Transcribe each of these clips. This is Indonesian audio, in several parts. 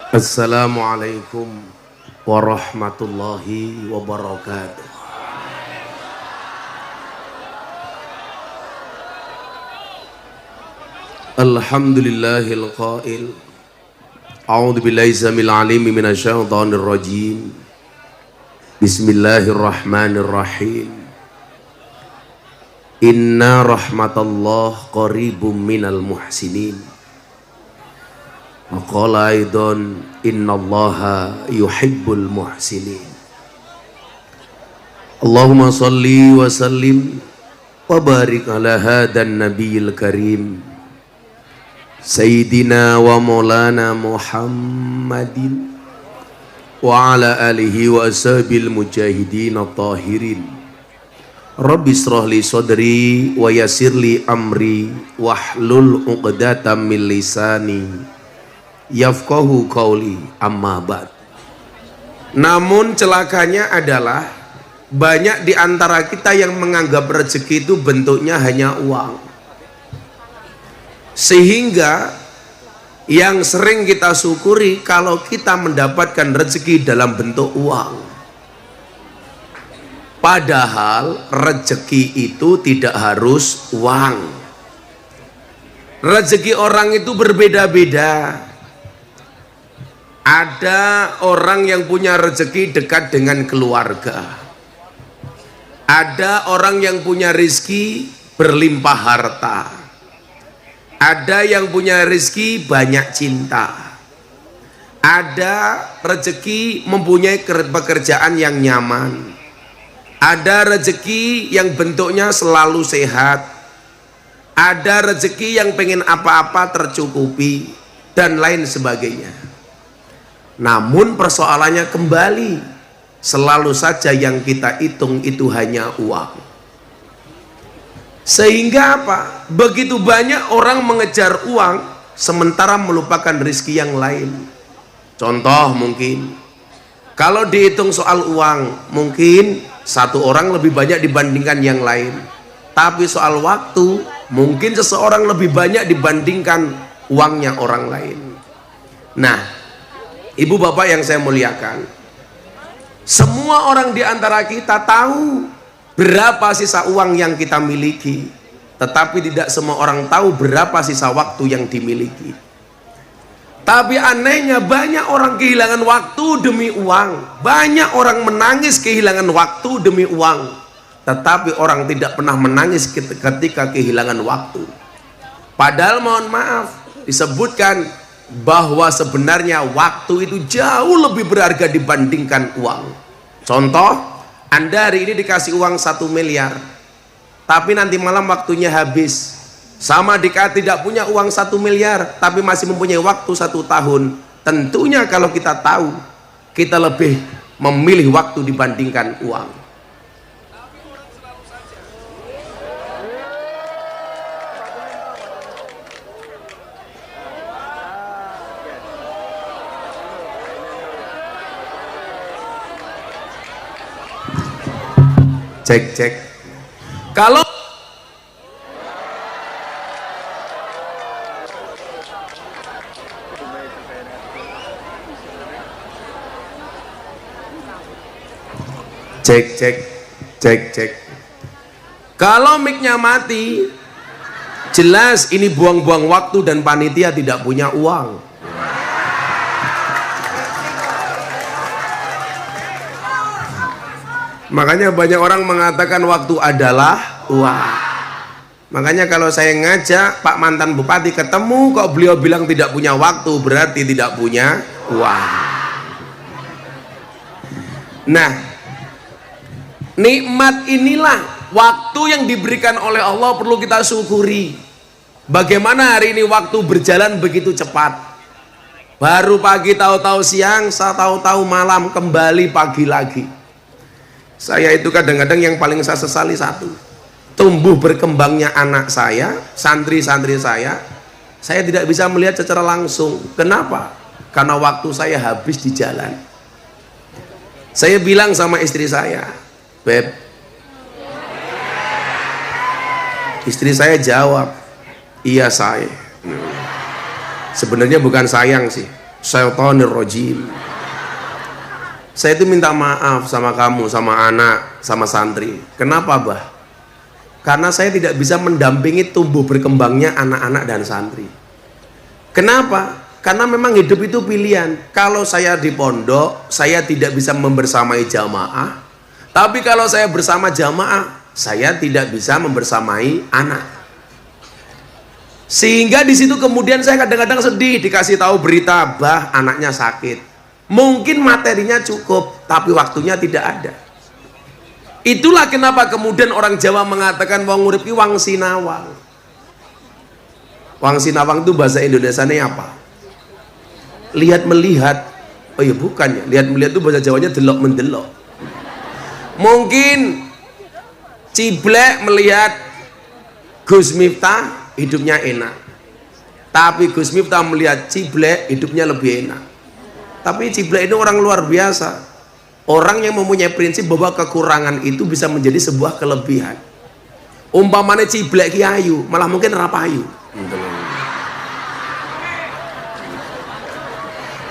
Assalamualaikum warahmatullahi wabarakatuh. Alhamdulillahil qail a'udzu billahi samil alim minasyaitonir rajim. Bismillahirrahmanirrahim. Inna rahmatallah qaribum minal muhsinin. Maqala aidan innallaha yuhibbul muhsinin. Allahumma salli wa sallim wa barik ala hadan nabiyil karim Sayyidina wa maulana Muhammadin wa ala alihi wa ashabil mujahidin at-tahirin. Rabbi israh li sadri wa yassir li amri wahlul 'uqdatam min lisani yafqahu qauli, amma ba'd. Namun celakanya adalah banyak di antara kita yang menganggap rezeki itu bentuknya hanya uang. Sehingga yang sering kita syukuri kalau kita mendapatkan rezeki dalam bentuk uang. Padahal rezeki itu tidak harus uang. Rezeki orang itu berbeda-beda. Ada orang yang punya rezeki dekat dengan keluarga. Ada orang yang punya rezeki berlimpah harta. Ada yang punya rezeki banyak cinta. Ada rezeki mempunyai pekerjaan yang nyaman. Ada rezeki yang bentuknya selalu sehat. Ada rezeki yang pengen apa-apa tercukupi dan lain sebagainya. Namun persoalannya kembali, selalu saja yang kita hitung itu hanya uang. Sehingga apa? Begitu banyak orang mengejar uang sementara melupakan rezeki yang lain. Contoh mungkin, kalau dihitung soal uang, mungkin satu orang lebih banyak dibandingkan yang lain. Tapi soal waktu, mungkin seseorang lebih banyak dibandingkan uangnya orang lain. Nah, ibu bapak yang saya muliakan, semua orang di antara kita tahu berapa sisa uang yang kita miliki, tetapi tidak semua orang tahu berapa sisa waktu yang dimiliki. Tapi anehnya banyak orang kehilangan waktu demi uang. Banyak orang menangis kehilangan waktu demi uang, tetapi orang tidak pernah menangis ketika kehilangan waktu. Padahal mohon maaf, disebutkan bahwa sebenarnya waktu itu jauh lebih berharga dibandingkan uang. Contoh, Anda hari ini dikasih uang 1 miliar, tapi nanti malam waktunya habis. Sama jika tidak punya uang 1 miliar, tapi masih mempunyai waktu 1 tahun. Tentunya kalau kita tahu, kita lebih memilih waktu dibandingkan uang. Cek. Kalau cek. Kalau mic-nya mati, jelas ini buang-buang waktu dan panitia tidak punya uang. Makanya banyak orang mengatakan waktu adalah uang. Makanya kalau saya ngajak Pak mantan bupati ketemu, kok beliau bilang tidak punya waktu, berarti tidak punya uang. Nah, nikmat inilah waktu yang diberikan oleh Allah perlu kita syukuri. Bagaimana hari ini waktu berjalan begitu cepat. Baru pagi tahu-tahu siang, tahu-tahu malam, kembali pagi lagi. Saya itu kadang-kadang yang paling saya sesali satu, tumbuh berkembangnya anak saya, santri-santri saya tidak bisa melihat secara langsung. Kenapa? Karena waktu saya habis di jalan. Saya bilang sama istri saya, Beb. Istri saya jawab, iya saya. Sebenarnya bukan sayang sih, syaitonir rajim. Saya itu minta maaf sama kamu, sama anak, sama santri. Kenapa, Bah? Karena saya tidak bisa mendampingi tumbuh berkembangnya anak-anak dan santri. Kenapa? Karena memang hidup itu pilihan. Kalau saya di pondok, saya tidak bisa membersamai jamaah. Tapi kalau saya bersama jamaah, saya tidak bisa membersamai anak. Sehingga di situ kemudian saya kadang-kadang sedih dikasih tahu berita, Bah, anaknya sakit. Mungkin materinya cukup, tapi waktunya tidak ada. Itulah kenapa kemudian orang Jawa mengatakan wong urip ki wang sinawang. Wang sinawang itu bahasa Indonesianya apa? Lihat melihat. Oh iya, bukan ya. Lihat melihat itu bahasa Jawanya delok mendelok. Mungkin Ciblek melihat Gus Miftah hidupnya enak, tapi Gus Miftah melihat Ciblek hidupnya lebih enak. Tapi Ciblek ini orang luar biasa, orang yang mempunyai prinsip bahwa kekurangan itu bisa menjadi sebuah kelebihan. Umpamanya Ciblek ki ayu, malah mungkin rapayu.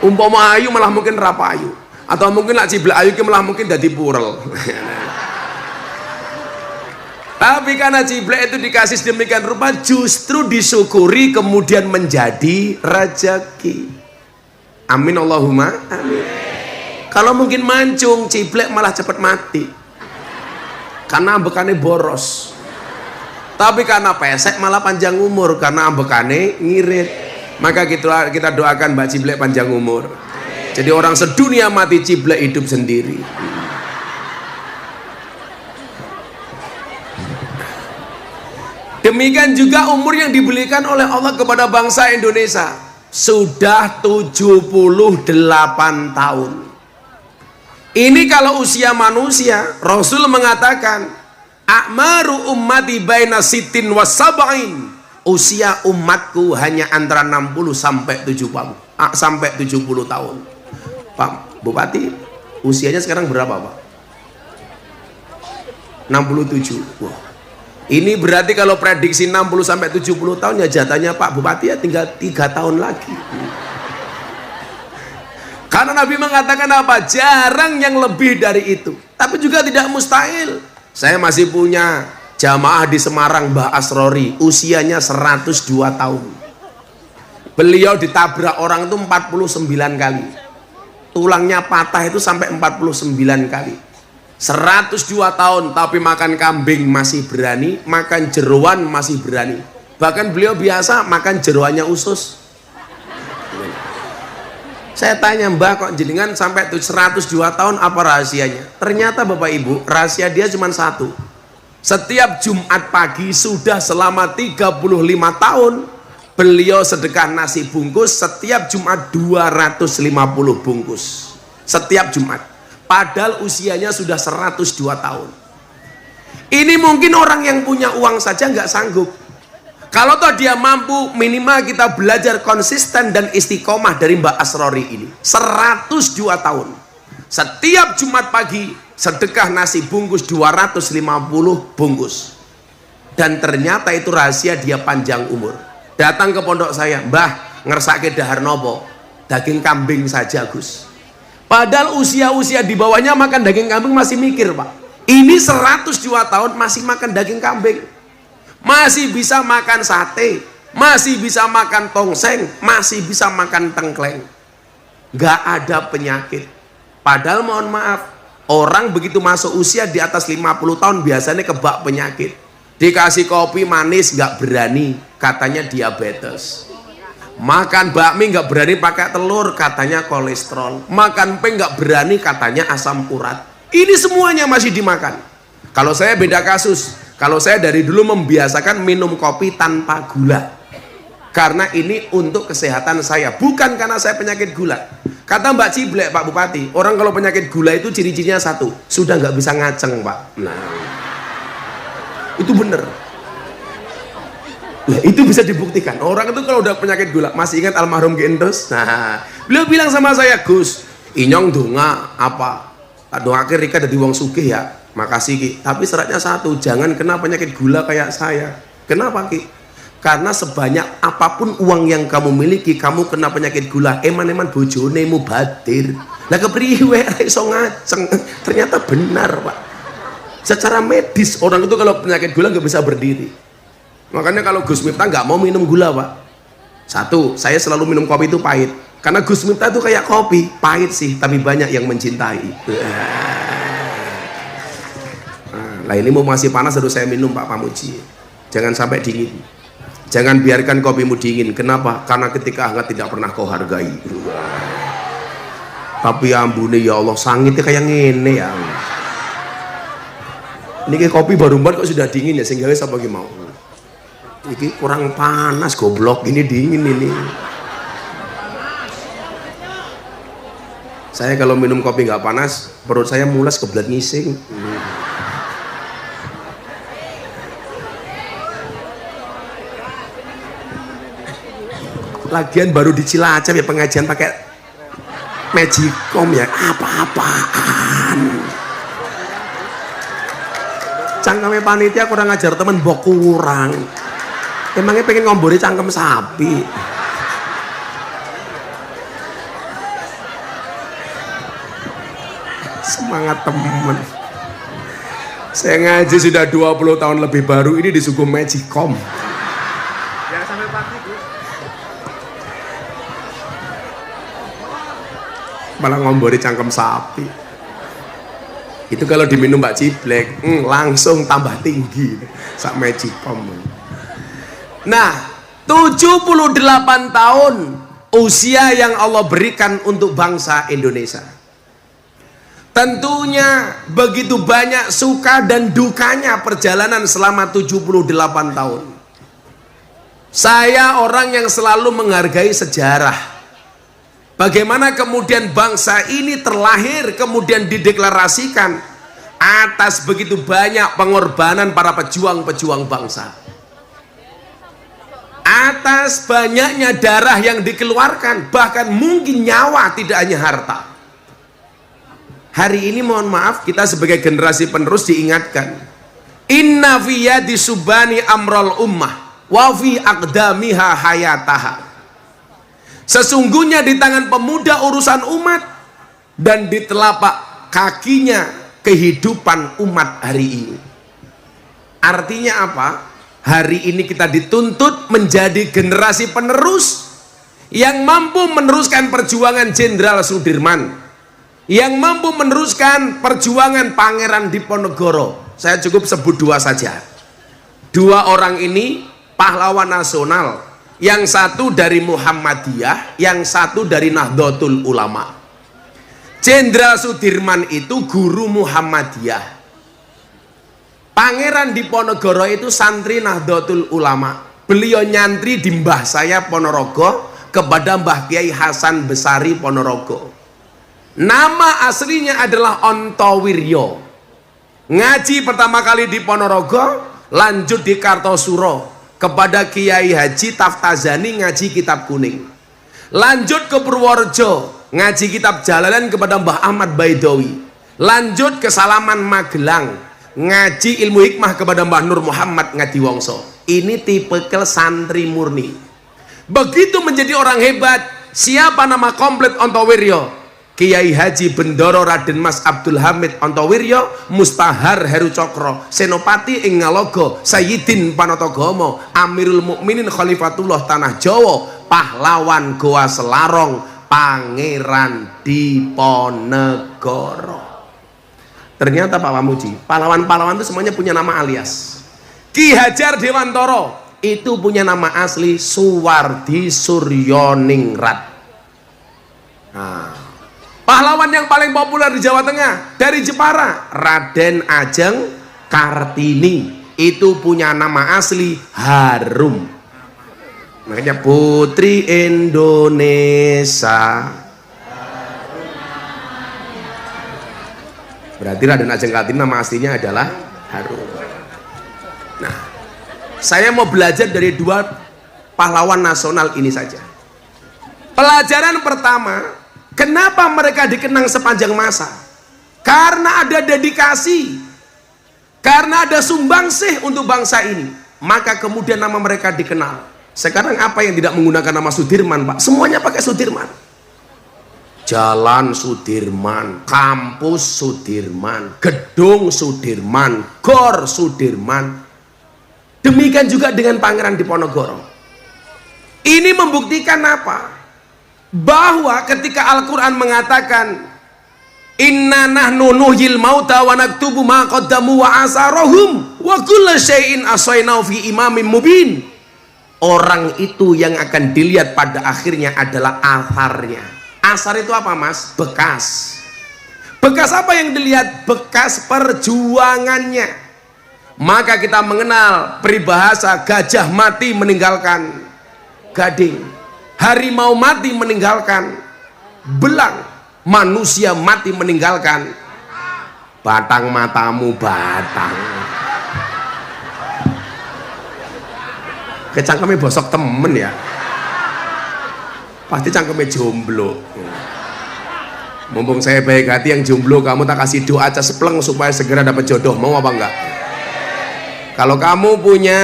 Umpama ayu malah mungkin rapayu, atau mungkin lah Ciblek ayu ki malah mungkin dadi purel. Tapi karena Ciblek itu dikasih sedemikian rupa, justru disyukuri kemudian menjadi rezeki. Amin Allahumma amin. Kalau mungkin mancung, Ciblek malah cepat mati karena ambekannya boros. Tapi karena pesek malah panjang umur karena ambekannya ngirit. Maka kita doakan Mbak Ciblek panjang umur. Jadi orang sedunia mati, Ciblek hidup sendiri. Demikian juga umur yang diberikan oleh Allah kepada bangsa Indonesia sudah 78 tahun. Ini kalau usia manusia, Rasul mengatakan a'maru ummati baina sittin wa sab'in. Usia umatku hanya antara 60 sampai 70 tahun. Pak Bupati, usianya sekarang berapa, Pak? 67. Wah. Ini berarti kalau prediksi 60 sampai 70 tahun ya jatahnya Pak Bupati ya tinggal 3 tahun lagi. Karena Nabi mengatakan apa? Jarang yang lebih dari itu. Tapi juga tidak mustahil. Saya masih punya jamaah di Semarang, Mbah Asrori, usianya 102 tahun. Beliau ditabrak orang itu 49 kali. Tulangnya patah itu sampai 49 kali. 102 tahun tapi makan kambing masih berani, makan jeroan masih berani. Bahkan beliau biasa makan jeroannya usus. Saya tanya, Mbah, kok jenengan sampai 102 tahun apa rahasianya? Ternyata Bapak Ibu, rahasia dia cuma satu. Setiap Jumat pagi sudah selama 35 tahun beliau sedekah nasi bungkus setiap Jumat 250 bungkus. Setiap Jumat. Padahal usianya sudah 102 tahun. Ini mungkin orang yang punya uang saja nggak sanggup. Kalau toh dia mampu, minimal kita belajar konsisten dan istiqomah dari Mbak Asrori ini. 102 tahun. Setiap Jumat pagi sedekah nasi bungkus 250 bungkus. Dan ternyata itu rahasia dia panjang umur. Datang ke pondok saya, Mbah, ngersake dahar nopo? Daging kambing saja, Gus. Padahal usia-usia di bawahnya makan daging kambing masih mikir, Pak. Ini 102 tahun masih makan daging kambing. Masih bisa makan sate, masih bisa makan tongseng, masih bisa makan tengkleng. Gak ada penyakit. Padahal mohon maaf, orang begitu masuk usia di atas 50 tahun biasanya kebak penyakit. Dikasih kopi manis gak berani, katanya diabetes. Makan bakmi nggak berani pakai telur, katanya kolesterol. Makan peng nggak berani, katanya asam urat. Ini semuanya masih dimakan. Kalau saya beda kasus. Kalau saya dari dulu membiasakan minum kopi tanpa gula. Karena ini untuk kesehatan saya, bukan karena saya penyakit gula. Kata Mbak Ciblek, Pak Bupati, orang kalau penyakit gula itu ciri-cirinya satu, sudah nggak bisa ngaceng, Pak. Nah, itu bener. Nah, itu bisa dibuktikan. Orang itu kalau udah penyakit gula, masih ingat almarhum Gendus? Nah, beliau bilang sama saya, Gus, inyong donga apa? Tak doa akhir Rika dari wong sugih ya. Makasih Ki. Tapi syaratnya satu, jangan kena penyakit gula kayak saya. Kenapa Ki? Karena sebanyak apapun uang yang kamu miliki, kamu kena penyakit gula, eman-eman bojone mubadir. Lah kepriwe iso ngaceng? Ternyata benar, Pak. Secara medis orang itu kalau penyakit gula nggak bisa berdiri. Makanya kalau Gus Miftah nggak mau minum gula, Pak. Satu, saya selalu minum kopi itu pahit. Karena Gus Miftah itu kayak kopi, pahit sih, tapi banyak yang mencintai. Nah, ini mau masih panas harus saya minum, Pak Pamuji. Jangan sampai dingin. Jangan biarkan kopimu dingin. Kenapa? Karena ketika hangat tidak pernah kau hargai. Tapi ambune ya Allah, sangitnya kayak ngene ya. Ini kayak kopi baru buat kok sudah dingin ya, sehingga siapa lagi mau. Ini kurang panas goblok, ini dingin ini. Saya kalau minum kopi nggak panas, perut saya mulas kebelet ngising. Lagian baru di Cilacap ya pengajian pakai magicom ya, apa-apaan. Cangkeme panitia kurang ajar temen mbok kurang. Emangnya pengen ngombori cangkem sapi. Semangat temen. Saya ngaji sudah 20 tahun lebih, baru ini disuguh magicom. Jangan sampai pagi, Bu. Malah ngombori cangkem sapi. Itu kalau diminum Mbak Ciblek, langsung tambah tinggi sak magicom. Nah, 78 tahun usia yang Allah berikan untuk bangsa Indonesia. Tentunya begitu banyak suka dan dukanya perjalanan selama 78 tahun. Saya orang yang selalu menghargai sejarah. Bagaimana kemudian bangsa ini terlahir, kemudian dideklarasikan atas begitu banyak pengorbanan para pejuang-pejuang bangsa. Atas banyaknya darah yang dikeluarkan, bahkan mungkin nyawa, tidak hanya harta. Hari ini mohon maaf, kita sebagai generasi penerus diingatkan, inna fi yadi subani amral ummah wa fi aqdamiha hayataha. Sesungguhnya di tangan pemuda urusan umat, dan di telapak kakinya kehidupan umat hari ini. Artinya apa? Hari ini kita dituntut menjadi generasi penerus yang mampu meneruskan perjuangan Jenderal Sudirman, yang mampu meneruskan perjuangan Pangeran Diponegoro. Saya cukup sebut dua saja. Dua orang ini pahlawan nasional. Yang satu dari Muhammadiyah, yang satu dari Nahdlatul Ulama. Jenderal Sudirman itu guru Muhammadiyah. Pangeran Diponegoro itu santri Nahdlatul Ulama. Beliau nyantri di mbah saya Ponorogo kepada Mbah Kiai Hasan Besari Ponorogo. Nama aslinya adalah Ontowiryo. Ngaji pertama kali di Ponorogo, lanjut di Kartosuro kepada Kiai Haji Taftazani ngaji kitab kuning. Lanjut ke Purworejo, ngaji kitab Jalalan kepada Mbah Ahmad Baidowi. Lanjut ke Salaman Magelang, ngaji ilmu hikmah kepada Mbah Nur Muhammad Ngadiwongso. Ini tipikal santri murni. Begitu menjadi orang hebat. Siapa nama komplit Ontowiryo? Kiai Haji Bendoro Raden Mas Abdul Hamid Ontowiryo, Mustahar Heru Cokro, Senopati ing Ngalogo, Sayyidin Panotogomo, Amirul Mukminin Khalifatullah Tanah Jawa, pahlawan Goa Selarong, Pangeran Diponegoro. Ternyata Pak Pamuji, pahlawan-pahlawan itu semuanya punya nama alias. Ki Hajar Dewantoro itu punya nama asli Suwardi Suryoningrat. Nah, pahlawan yang paling populer di Jawa Tengah dari Jepara, Raden Ajeng Kartini, itu punya nama asli Harum. Makanya Putri Indonesia. Berarti Raden Ajeng Kartini nama aslinya adalah Harum. Nah, saya mau belajar dari dua pahlawan nasional ini saja. Pelajaran pertama, kenapa mereka dikenang sepanjang masa? Karena ada dedikasi, karena ada sumbangsih untuk bangsa ini. maka kemudian nama mereka dikenal. Sekarang apa yang tidak menggunakan nama Sudirman, Pak? Semuanya pakai Sudirman. Jalan Sudirman, kampus Sudirman, gedung Sudirman, gor Sudirman. Demikian juga dengan Pangeran Diponegoro. Ini membuktikan apa? Bahwa ketika Al-Quran mengatakan inna nahnu nuhyil mauta wa naktubu ma qaddamu wa asarahum wa kulla syai'in ahsaynahu fi imamin mubin. Orang itu yang akan dilihat pada akhirnya adalah atharnya. Asar itu apa, Mas? Bekas. Bekas apa yang dilihat? Bekas perjuangannya. Maka kita mengenal peribahasa gajah mati meninggalkan gading, harimau mati meninggalkan belang, manusia mati meninggalkan batang. Matamu batang. Kecangkemnya bosok temen ya, pasti cangkemnya jomblo. Mumpung saya baik hati yang jomblo, kamu tak kasih doa aja sepleng supaya segera dapat jodoh. Mau apa enggak? Kalau kamu punya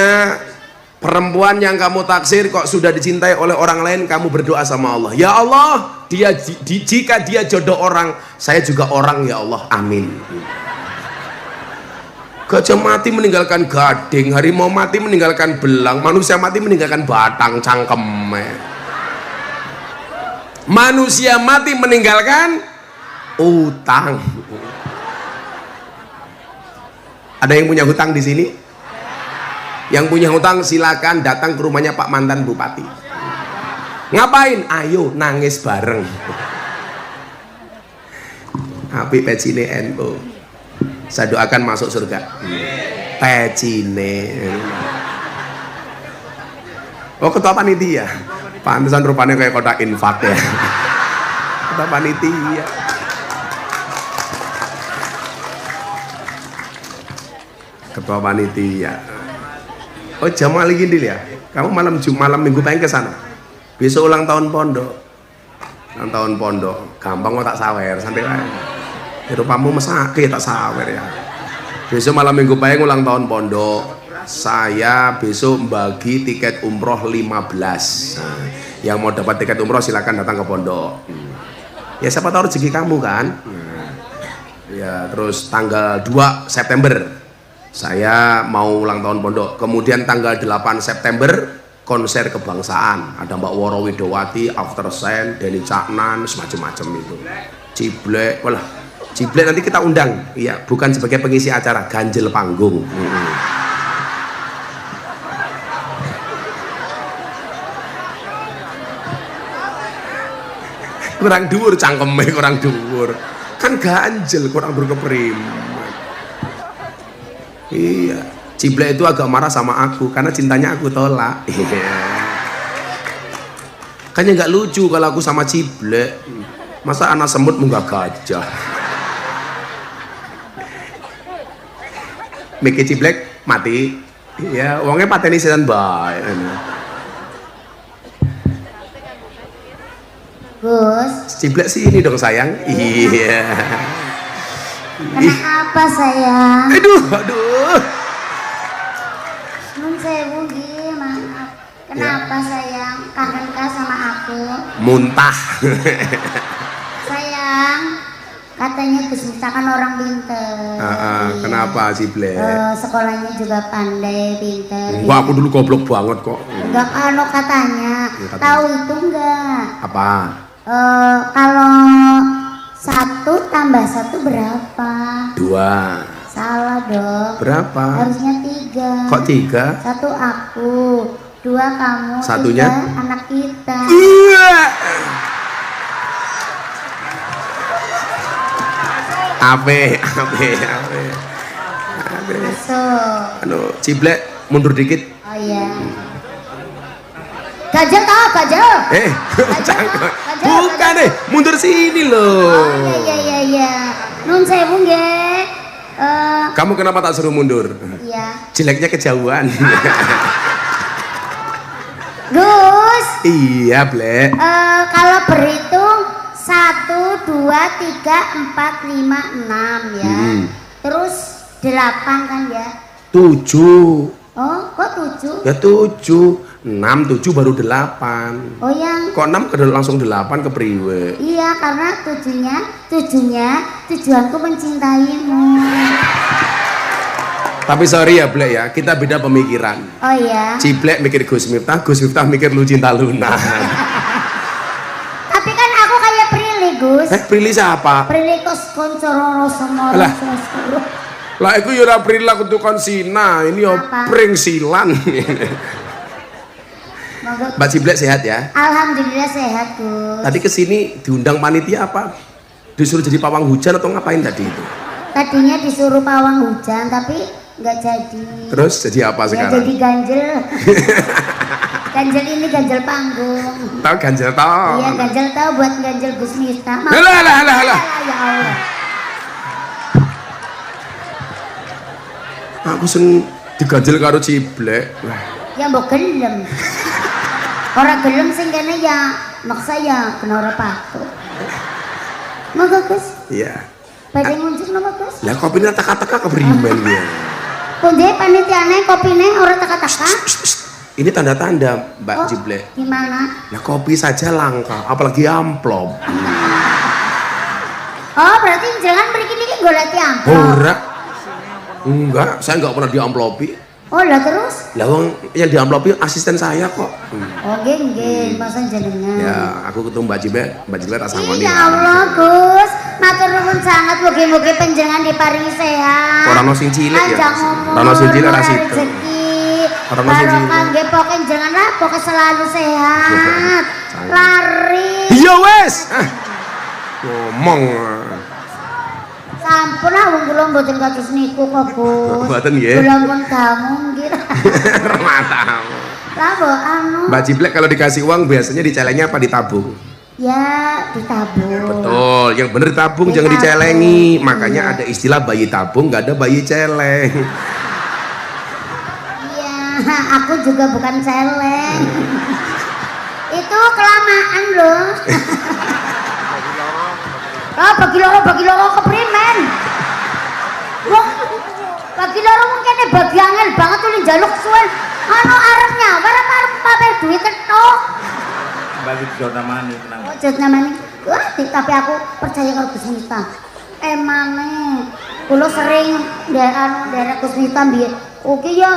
perempuan yang kamu taksir kok sudah dicintai oleh orang lain, kamu berdoa sama Allah, ya Allah, jika dia jodoh orang, saya juga orang, ya Allah, amin. Gajah mati meninggalkan gading, harimau mati meninggalkan belang, manusia mati meninggalkan batang cangkeme. Manusia mati meninggalkan utang. Ada yang punya hutang di sini? Yang punya hutang silakan datang ke rumahnya Pak mantan Bupati. Ngapain? Ayo nangis bareng. Api pecine NU. Saya doakan masuk surga. Pecine. Oh, ketua panitia. Pantesan rupanya kayak kotak infak ya. Ketua panitia. Ketua panitia. Oh, Jamal lagi ya. Kamu malam Minggu pengen ke sana. Besok ulang tahun pondok. Ulang tahun pondok. Gampang kok tak sawer, santai aja. Rupamu mesake tak sawer ya. Besok malam Minggu pengen ulang tahun pondok. Saya besok bagi tiket umroh 15. Nah, yang mau dapat tiket umroh silakan datang ke pondok. Ya siapa tahu rezeki kamu kan. Ya terus tanggal 2 September saya mau ulang tahun pondok. Kemudian tanggal 8 September konser kebangsaan. Ada Mbak Woro Widowati, After Sen, Denny Caknan, semacam-macam itu. Ciblek, walah, Ciblek nanti kita undang. Iya, bukan sebagai pengisi acara, ganjel panggung. Kurang dhuwur cangkeme, kurang dhuwur. Kan ganjel, kurang berkeprim. Iya, Ciblek itu agak marah sama aku karena cintanya aku tolak. Kayaknya nggak lucu kalau aku sama Ciblek. Masa anak semut munggah gajah. Miki Ciblek mati. Ya, uangnya pateni setan bae. Gus, Ciblek sini dong sayang. Iya. kenapa sayang? Aduh. Nun sewu Gi, maaf. Kenapa sayang? Kagenkah sama aku? Muntah. Sayang, katanya Gus misalkan orang pinter. Kenapa Ciblek? Sekolahnya juga pandai, pinter. Wah, aku dulu goblok banget kok. Enggak kalau katanya. Ya, katanya. Tahu itu enggak? Apa? Kalau 1 tambah 1 berapa? 2. Salah dong. Berapa? Harusnya 3. Kok 3? 1 aku, 2 kamu, Satunya? 3 anak kita. Ape. Masuk. Anu, Ciblek mundur dikit. Oh iya. Gajah tau, gajah. Jangan. Gajah, Bukan gajah. deh, mundur sini loh. Oh iya. Nun sewu nggih. Kamu kenapa tak suruh mundur? Iya. Jeleknya kejauhan. Gus. Iya, Blek. Kalau berhitung 1, 2, 3, 4, 5, 6 ya. Terus 8 kan ya. 7. Oh, kok 7? Ya 7, 6, 7 baru 8. Oh yang Kok 6 ke langsung 8 ke priwe? iya karena tujuanku mencintaimu. Tapi sorry ya Blek ya, kita beda pemikiran. Oh iya. Ciblek mikir Gus Miftah mikir lu cinta Luna. Tapi kan aku kayak Prilly Gus. Prilly siapa? Prilly kos koncororo semua. Alah. Lah iku ya ora Prilly aku tukon Sina, ini yo Apa? pring silan. Mbak Ciblek sehat ya? Alhamdulillah sehat Gus. Tadi kesini diundang panitia apa? Disuruh jadi pawang hujan atau ngapain tadi itu? Tadinya disuruh pawang hujan tapi nggak jadi. Terus jadi apa Ya sekarang? jadi ganjel. Ganjel ini ganjel panggung. Tahu ganjel tahu. Iya ganjel tahu buat ganjel Gus Miftah. Mau- Alah. Ya Allah. Aku sing diganjel karo Ciblek. Wah, Ya mbok gelem. Orang gelem sing kene ya maksa ya kena ora patuk. Monggo Gus. iya. Badhe ngunjuk napa Gus? Lah kopine teka-teka keprimen dia. Punje panitiane kopine ora teka-teka? Ini tanda-tanda Mbak Oh, Ciblek. gimana? Nah kopi saja langka, apalagi amplop. Oh, berarti jangan mriki niki golek amplop. Ora. Enggak, saya enggak pernah diamplopi. Oh, lah terus? Lah wong yang diamplopi asisten saya kok. Oh, nggih, masa jenengan. Ya, aku ketemu Mbak Ciblek rasa ngoni. Ya Allah, Gus. Matur nuwun sangat mugi-mugi panjenengan diparingi sehat. Ora ono sing cilik ya. Panjang umur, Ora ono sing cilik ora murah situ. rezeki. Ora ono sing cilik. Barokah nggih pokoke jenengan lah pokoke selalu sehat. Sayang. Lari. Iya wes. Ngomong. Sampun ah wong kula mboten kados niku kok, Gus. Mboten nggih. Kula pun kamu nggih. Matamu. Lah mbok anu. Mbak Ciblek kalau dikasih uang biasanya dicelengnya apa ditabung? Ya, ditabung. Betul, yang bener ditabung jangan Ditabung. dicelengi. Makanya ada istilah bayi tabung, nggak ada bayi celeng. Iya, aku juga bukan celeng. Itu kelamaan loh. Oh, bagi loro keprimen. Wong bagi loro mungkin bagi angel banget tuh njaluk suwen. Ano arepnya, arep pamer duit ketok. Balik zona mani tenang. Oh, jod namanya. Wah, tapi aku percaya kalau Gus Miftah. Emangnya, kulo sering daerah Gus Miftah biar. Oke ya,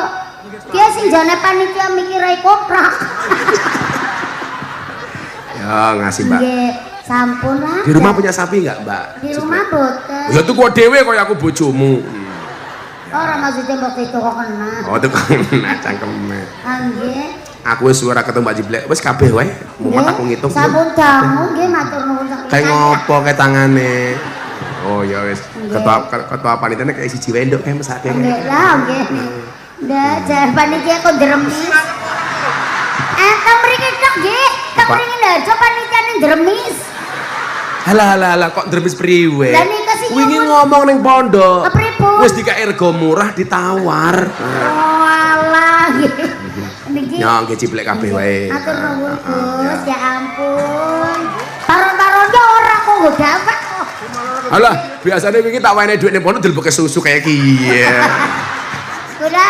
dia sing jane panitia mikirai koprak. Ya ngasih Mbak. Nggih, sampun lah. Di rumah punya sapi nggak Mbak? Di rumah boten. Ya tuh gua dewe kok aku bojomu. Ora maksudnya waktu itu kok kena. Oh tuh kena cangkeme. Nggih. Aku wis suara ketemu Mbak Ciblek, wis kabeh wae. Mumet Nggih, aku ngitung. sampun dangu nggih matur nuwun sak. Kayak ngopo kayak tangane. Oh ya wis. Ketua panitiane kayak siji wae nduk kayak mesake. Nggih lah nggih. Ndak jan panitia kok dremis. Teng mriki tok nggih. Teng Apa? mriki ndarjo panitiane dremis. Halah kok dremis priwe? Lah nika sing Wingi nyuwun. ngomong ning pondok. Kepripun? Wis dikae rego murah ditawar. Oh alah. Niki. Ya nggih Ciblek kabeh wae. Atur nuwun Ya. Gus, ya ampun. Taron-taronnya ora kok nggo dapat kok. Alah, biasanya wingi tak wene dhuwit ning pondok dilebeke susu kayak kiye. Kula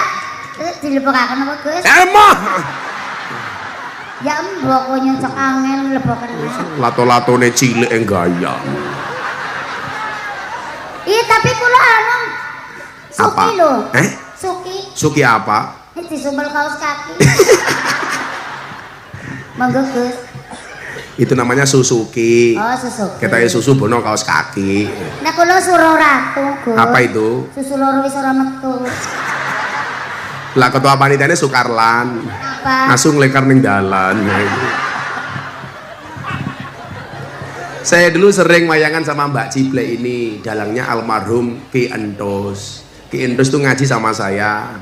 dilebokaken apa Gus? Emah. Ya mbok kok nyocok angel lebokaken. Lato-latone cilik gaya. Iya tapi kula anu Suki Apa? lho. Suki. Suki apa? Ini disumbel kaos kaki. Monggo Gus. Itu namanya Suzuki. Oh, Suzuki. Kita susu bono kaos kaki. Nah kula Suro Ratu, Gus. Apa itu? Susu loro wis ora metu. Lah ketua panitiane Sukarlan. Apa? Langsung lekar ning dalan. Saya dulu sering wayangan sama Mbak Ciblek ini, dalangnya almarhum Ki Endos. Ki Endos tuh ngaji sama saya.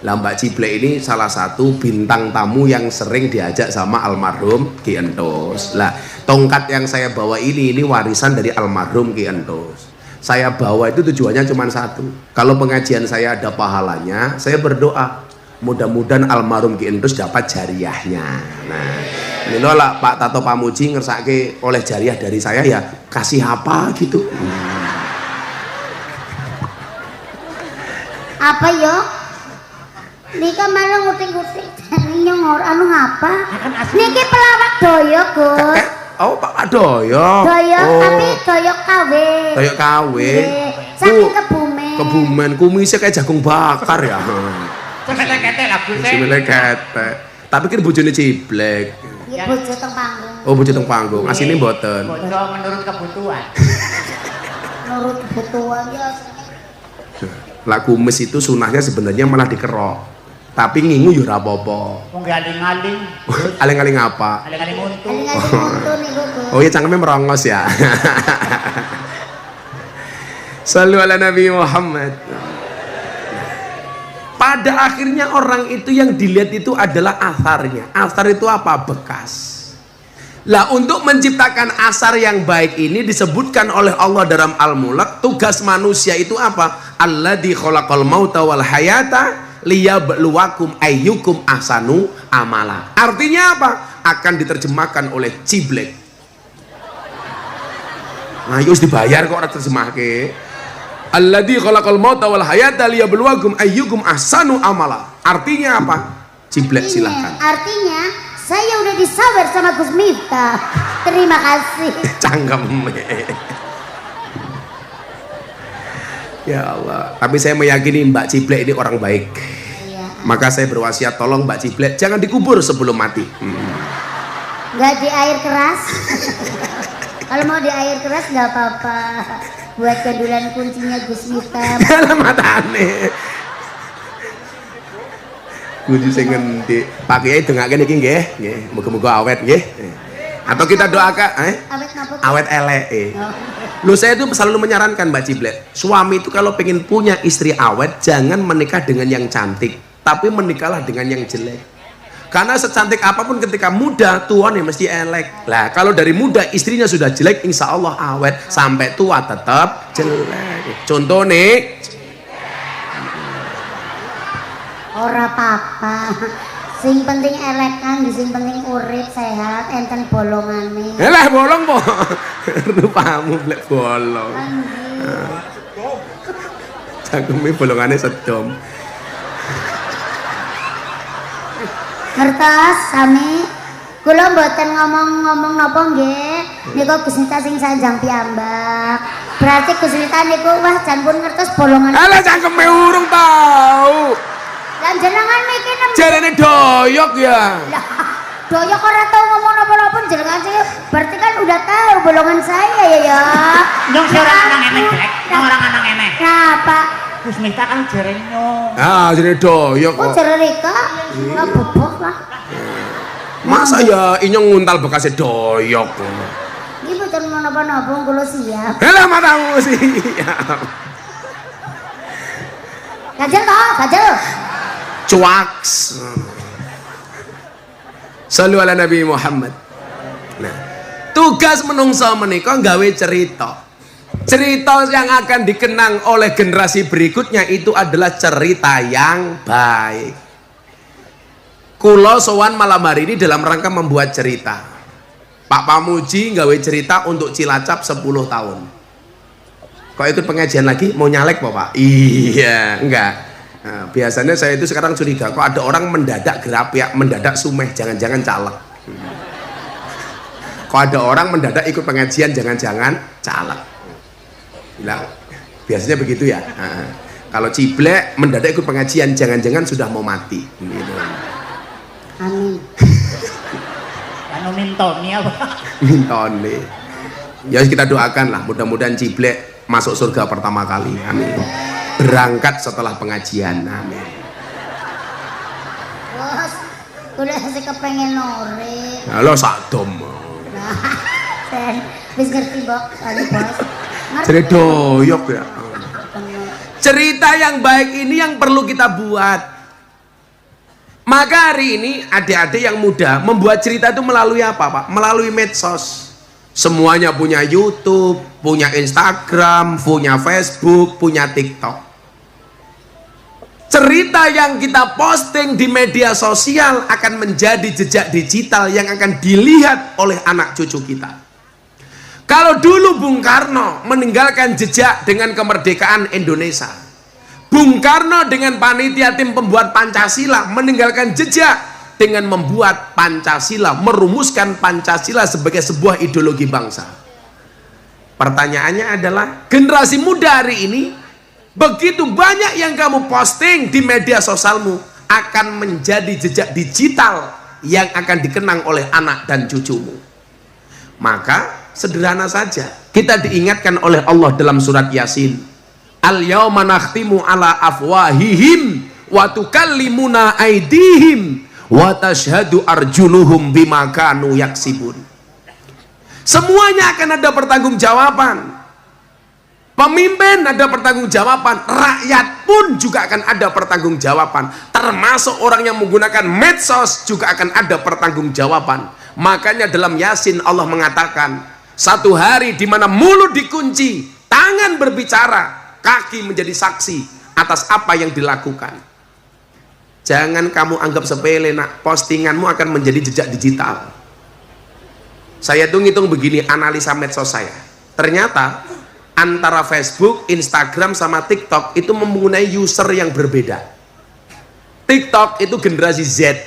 Lah Mbak Ciblek ini salah satu bintang tamu yang sering diajak sama almarhum Ki Endos. Lah tongkat yang saya bawa ini warisan dari almarhum Ki Endos. Saya bawa itu tujuannya cuma satu. Kalau pengajian saya ada pahalanya, saya berdoa mudah-mudahan almarhum Ki Endos dapat jariahnya. Nah, ini lah Pak Tato Pamuji ngersake oleh jariah dari saya ya kasih apa gitu. Apa yo? Nika malah nguting-nguting nyengor anu ngapa? kan asli. Niki pelawak doyok, Gus. Oh, Pak doyok. Doyok Oh, tapi doyok KW. doyok KW. Nggih, saking Kebumen. Kebumen kumisnya kayak jagung bakar ya. Cemelek-cemelek lah Gus. Sebenarnya ketek. Tapi kan bojone ciblek. Nggih bojo teng panggung. Oh, bojo teng panggung. Asine mboten. Bojo menurut kebutuhan. Menurut kebutuhan ya. Lah kumis itu sunahnya sebenarnya malah dikerok. Tapi ngingu yo ora apa-apa. Wong aling-aling. Aling-aling apa? Aling-aling muntu. Aling-aling mutu niku, Gus. Oh ya cangkemnya merongos ya. Sallu ala Nabi Muhammad. Pada akhirnya orang itu yang dilihat itu adalah asarnya. Asar itu apa? Bekas. Lah untuk menciptakan asar yang baik ini disebutkan oleh Allah dalam Al-Mulk, tugas manusia itu apa? Alladzi khalaqal mauta wal hayata liyabluwakum ayyukum ahsanu amala. Artinya apa? Akan diterjemahkan oleh ciblek. Nah, yus dibayar kok ora terjemahke. Alladzi khalaqal mauta wal hayata liyabluwakum ayyukum ahsanu amala. Artinya apa? Ciblek silakan. Artinya saya udah disawer sama Gus Miftah. Terima kasih. Cangkem. Ya Allah. Tapi saya meyakini Mbak Ciblek ini orang baik. Iya. Maka saya berwasiat tolong Mbak Ciblek jangan dikubur sebelum mati. Nggak di air keras. Kalau mau di air keras nggak apa-apa. Buat kedulan kuncinya Gus Miftah. Dalam matane. Kunci sing ngendi? Pak Kiai dengake niki nggih. Nggih, muga-muga awet nggih. Atau kita doakan Awet napa? awet elek. Oh. Lu saya itu selalu menyarankan Mbak Ciblek, suami itu kalau pengen punya istri awet jangan menikah dengan yang cantik, tapi menikahlah dengan yang jelek. Karena secantik apapun ketika muda, tua nih mesti elek. Lah kalau dari muda istrinya sudah jelek, insya Allah awet sampai tua tetap jelek. Contoh nih, Ora apa-apa. Sing penting elekan, sing penting urip sehat, enten bolongane. lah bolong po, rupamu blek bolong. Cangkeme bolongannya sedom. Ngertos sami kula mboten ngomong-ngomong napa nggih. Niku Gus Miftah sing sanjang piyambak. Berarti Gus Miftah niku wah jan pun ngertos bolongan. Alah cangkeme urung tahu. Lan jenengan mikir nem. Jarene doyok ya. Lah, doyok ora tau ngomong napa-napa jenengan sih. Berarti kan udah tahu bolongan saya ya. Nyong si orang anang enek, Brek. Nyong orang anang enek. Kenapa? Gus Miftah kan jarene nyong. Ah, jarene doyok Oh, kok. jere Rika, nggak bobok lah. Masa ya inyong nguntal bekasnya doyok. Ini betul mau napa-napa kula siap. Lah matamu sih. Kajel toh, kajel. Cuaks. Sallu ala Nabi Muhammad. Nah, tugas menungso menika gawe cerita. Cerita yang akan dikenang oleh generasi berikutnya itu adalah cerita yang baik. Kulo sowan malam hari ini dalam rangka membuat cerita. Pak Pamuji gawe cerita untuk Cilacap 10 tahun. Kok ikut pengajian lagi? Mau nyalek Pak? Iya, enggak. Nah, biasanya saya itu sekarang curiga kok ada orang mendadak gerapiak, mendadak sumeh, jangan-jangan caleg. Kok ada orang mendadak ikut pengajian, jangan-jangan caleg. Bilang, biasanya begitu ya. Nah, kalau Ciblek mendadak ikut pengajian, jangan-jangan sudah mau mati. Gitu. Amin. Anu mintoni apa? Mintone. Ya kita doakan lah, mudah-mudahan Ciblek masuk surga pertama kali. Amin. Berangkat setelah pengajian. Amin. Bos, udah sih kepengen nore. Halo sadom. Nah, dan wis ngerti Bok, tadi Bos. Jadi doyok ya. Cerita yang baik ini yang perlu kita buat. Maka hari ini adik-adik yang muda membuat cerita itu melalui apa Pak? Melalui medsos. Semuanya punya YouTube, punya Instagram, punya Facebook, punya TikTok. Cerita yang kita posting di media sosial akan menjadi jejak digital yang akan dilihat oleh anak cucu kita. Kalau dulu Bung Karno meninggalkan jejak dengan kemerdekaan Indonesia, Bung Karno dengan panitia tim pembuat Pancasila meninggalkan jejak dengan membuat Pancasila, merumuskan Pancasila sebagai sebuah ideologi bangsa. Pertanyaannya adalah, generasi muda hari ini, begitu banyak yang kamu posting di media sosialmu akan menjadi jejak digital yang akan dikenang oleh anak dan cucumu. Maka sederhana saja, kita diingatkan oleh Allah dalam surat Yasin, al-yawma nakhtimu ala afwahihim wa tukallimuna aydihim wa tashhadu arjuluhum bima kanu yaksibun. Semuanya akan ada pertanggungjawaban. Pemimpin ada pertanggungjawaban, rakyat pun juga akan ada pertanggungjawaban, termasuk orang yang menggunakan medsos juga akan ada pertanggungjawaban. Makanya dalam Yasin Allah mengatakan, satu hari di mana mulut dikunci, tangan berbicara, kaki menjadi saksi atas apa yang dilakukan. Jangan kamu anggap sepele, nak. Postinganmu akan menjadi jejak digital. Saya tuh ngitung begini, analisa medsos saya. Ternyata antara Facebook, Instagram, sama TikTok itu mempunyai user yang berbeda. TikTok itu generasi Z,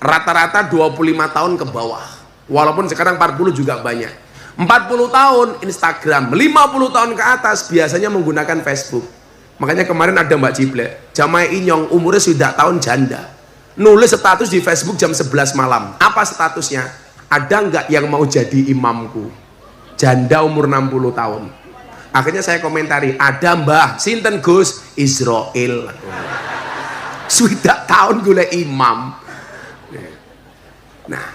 rata-rata 25 tahun ke bawah. Walaupun sekarang 40 juga banyak. 40 tahun Instagram, 50 tahun ke atas biasanya menggunakan Facebook. Makanya kemarin ada Mbak Ciblek, Jamaah Inyong, umurnya sudah tahun janda, nulis status di Facebook jam 11 malam. Apa statusnya? Ada nggak yang mau jadi imamku? Janda umur 60 tahun. Akhirnya saya komentari, ada mbah, sinten Gus? Israel. Sudah tahun gula imam. Nah,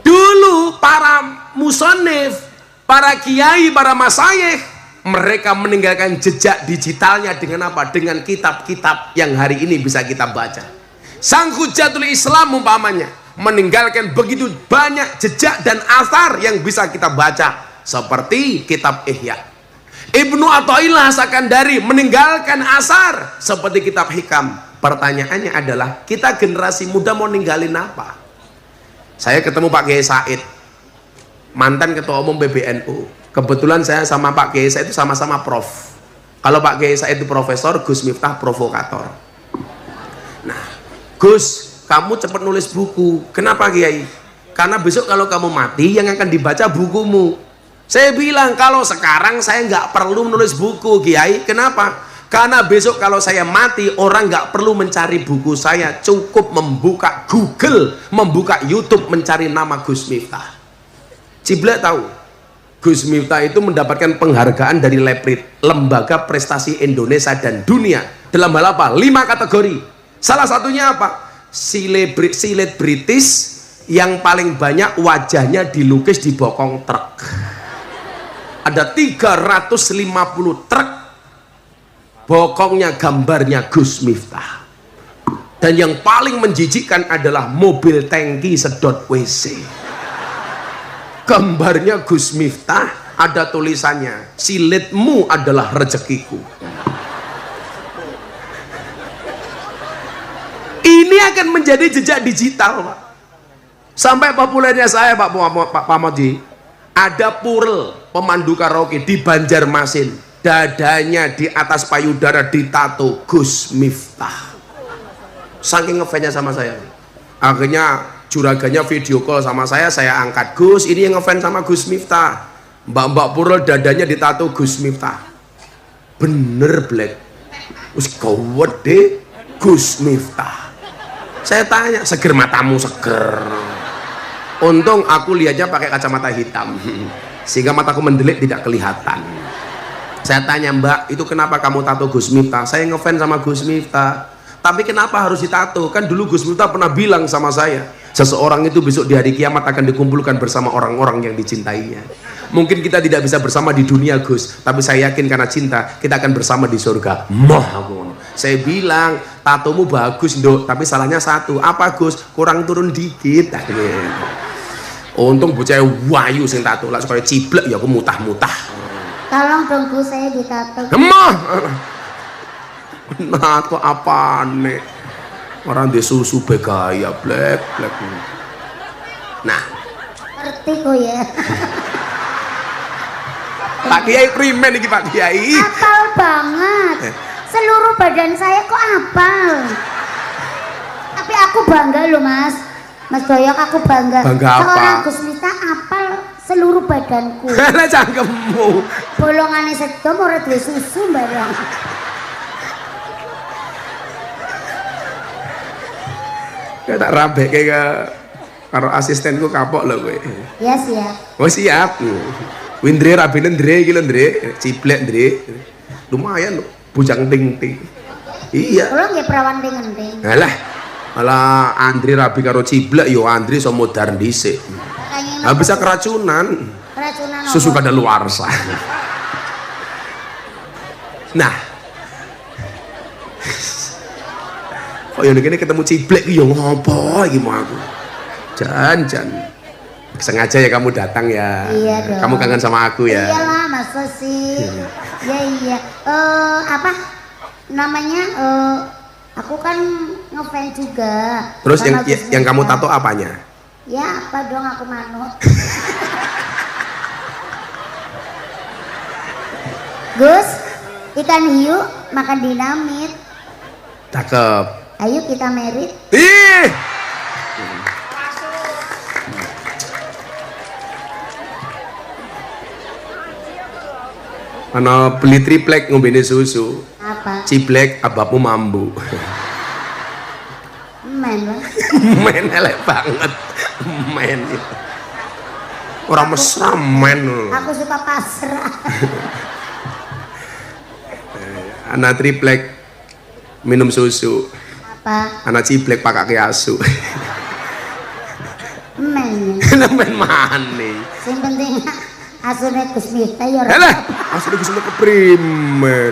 dulu para musonif, para kiai, para masayikh, mereka meninggalkan jejak digitalnya dengan apa? Dengan kitab-kitab yang hari ini bisa kita baca. Sang Hujatul Islam umpamanya meninggalkan begitu banyak jejak dan athar yang bisa kita baca, seperti kitab Ihya. Ibnu Athaillah Sakandari meninggalkan asar seperti kitab Hikam. Pertanyaannya adalah, kita generasi muda mau ninggalin apa? Saya ketemu Pak Kiai Said, mantan ketua umum PBNU. Kebetulan saya sama Pak Kiai Said itu sama-sama prof. Kalau Pak Kiai Said itu profesor, Gus Miftah provokator. Nah, Gus, kamu cepat nulis buku. Kenapa Kiai? Karena besok kalau kamu mati, yang akan dibaca bukumu. Saya bilang, kalau sekarang saya nggak perlu menulis buku Kiai. Kenapa? Karena besok kalau saya mati, orang nggak perlu mencari buku saya, cukup membuka Google, membuka YouTube, mencari nama Gus Miftah. Ciblek tahu, Gus Miftah itu mendapatkan penghargaan dari LEPRID, Lembaga Prestasi Indonesia dan Dunia, dalam hal apa? 5 kategori. Salah satunya apa? Selebritis yang paling banyak wajahnya dilukis di bokong truk. Ada 350 truk bokongnya gambarnya Gus Miftah. Dan yang paling menjijikkan adalah mobil tangki sedot WC, gambarnya Gus Miftah, ada tulisannya, silitmu adalah rezekiku. Ini akan menjadi jejak digital, Pak. Sampai populernya saya, Pak Moji, ada Purel, pemandu karaoke di Banjarmasin, dadanya di atas payudara ditato Gus Miftah. Saking ngefansnya sama saya. Akhirnya juraganya video call sama saya angkat, Gus, ini yang ngefans sama Gus Miftah. Mbak Purel dadanya ditato Gus Miftah. Bener Black, us gawat deh Gus Miftah. Saya tanya, seger matamu? Seger. Untung aku lihatnya pakai kacamata hitam sehingga mataku mendelik tidak kelihatan. Saya tanya, Mbak, itu kenapa kamu tato Gus Miftah? Saya ngefans sama Gus Miftah. Tapi kenapa harus ditato? Kan dulu Gus Miftah pernah bilang sama saya, seseorang itu besok di hari kiamat akan dikumpulkan bersama orang-orang yang dicintainya. Mungkin kita tidak bisa bersama di dunia Gus, tapi saya yakin karena cinta kita akan bersama di surga. Saya bilang, tatomu bagus Nduk, tapi salahnya satu. Apa Gus? Kurang turun dikit. Untung bocah wayu sing tato, lah supaya ciblek ya aku mutah-mutah. Tolong dong Gus, saya ditato. Emah. Nato apa nih? Orang di susu begaya Black. Nah, ngerti kok ya. Pak Kiai primen iki Pak Kiai. Apal banget. seluruh badan saya kok apal. Tapi aku bangga loh Mas Doyok, aku bangga. Bangga apa? Seorang Gus Miftah apal seluruh badanku. Lah cangkemmu. Bolongane sedom ora duwe susu barang. Ya tak rabe kayak karo asistenku kapok lho kowe. Ya siap. Oh siap. Windre rabine ndre iki lho ndre, ciblek ndre. Lumayan lho, bujang ting-ting. Iya. Kalau nggih perawan ting-ting. Alah, malah Andri rabi karo ciblek yo Andri so modar dhisik. Lah bisa keracunan. Keracunan Susu apa? kadaluarsa. Nah. Kok yang ini ketemu ciblek ki yo ngopo iki mau aku. Jan. Sengaja ya kamu datang ya. Iya dong. Kamu kangen sama aku ya. Iyalah, masa sih? Iya. Apa namanya? Aku kan ngefans juga. Terus sama Gus yang kamu Miftah. tato apanya? Ya apa dong, aku manut. Gus, ikan hiu makan dinamit. Cakep. Ayo kita merit. Ih. Ana beli triplek ngombene susu. Apa? Ciblek abapmu mambu. Men lah. Men elek banget. Men. Orang mesra men. Aku suka pasrah. Anak triplek minum susu. Apa? Anak ciblek pakai asu. Men. Men mane. Yang penting asune Gus Miftah ya. Alah, asu iki semua keprimen.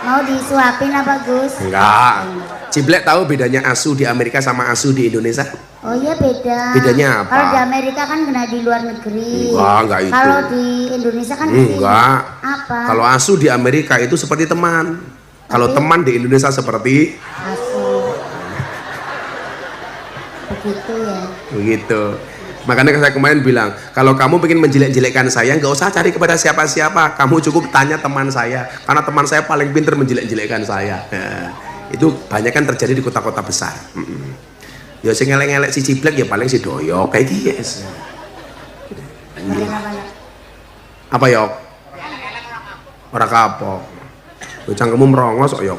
Mau disuapin apa Gus? Enggak. Ciblek tahu bedanya asu di Amerika sama asu di Indonesia? Oh iya beda. Bedanya apa? Kalau di Amerika kan kena di luar negeri. Enggak itu. Kalau di Indonesia kan di sini. Enggak. Apa? Kalau asu di Amerika itu seperti teman. Kalau teman di Indonesia seperti Asu. Begitu ya. begitu. Makanya saya kemarin bilang, kalau kamu ingin menjelek-jelekkan saya, nggak usah cari kepada siapa-siapa. Kamu cukup tanya teman saya, karena teman saya paling pintar menjelek-jelekkan saya. Ya, itu banyak kan terjadi di kota-kota besar. Ya sing ngelek-ngelek si ciblek ya paling si Doyok kayak gitu. Yes. Apa yok? Ora kapok. Cangkemmu merongos kok yok.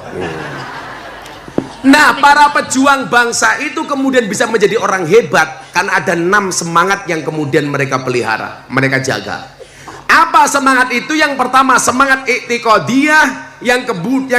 Nah, para pejuang bangsa itu kemudian bisa menjadi orang hebat karena ada 6 semangat yang kemudian mereka pelihara, mereka jaga. Apa semangat itu? Yang pertama semangat i'tiqadiyah, yang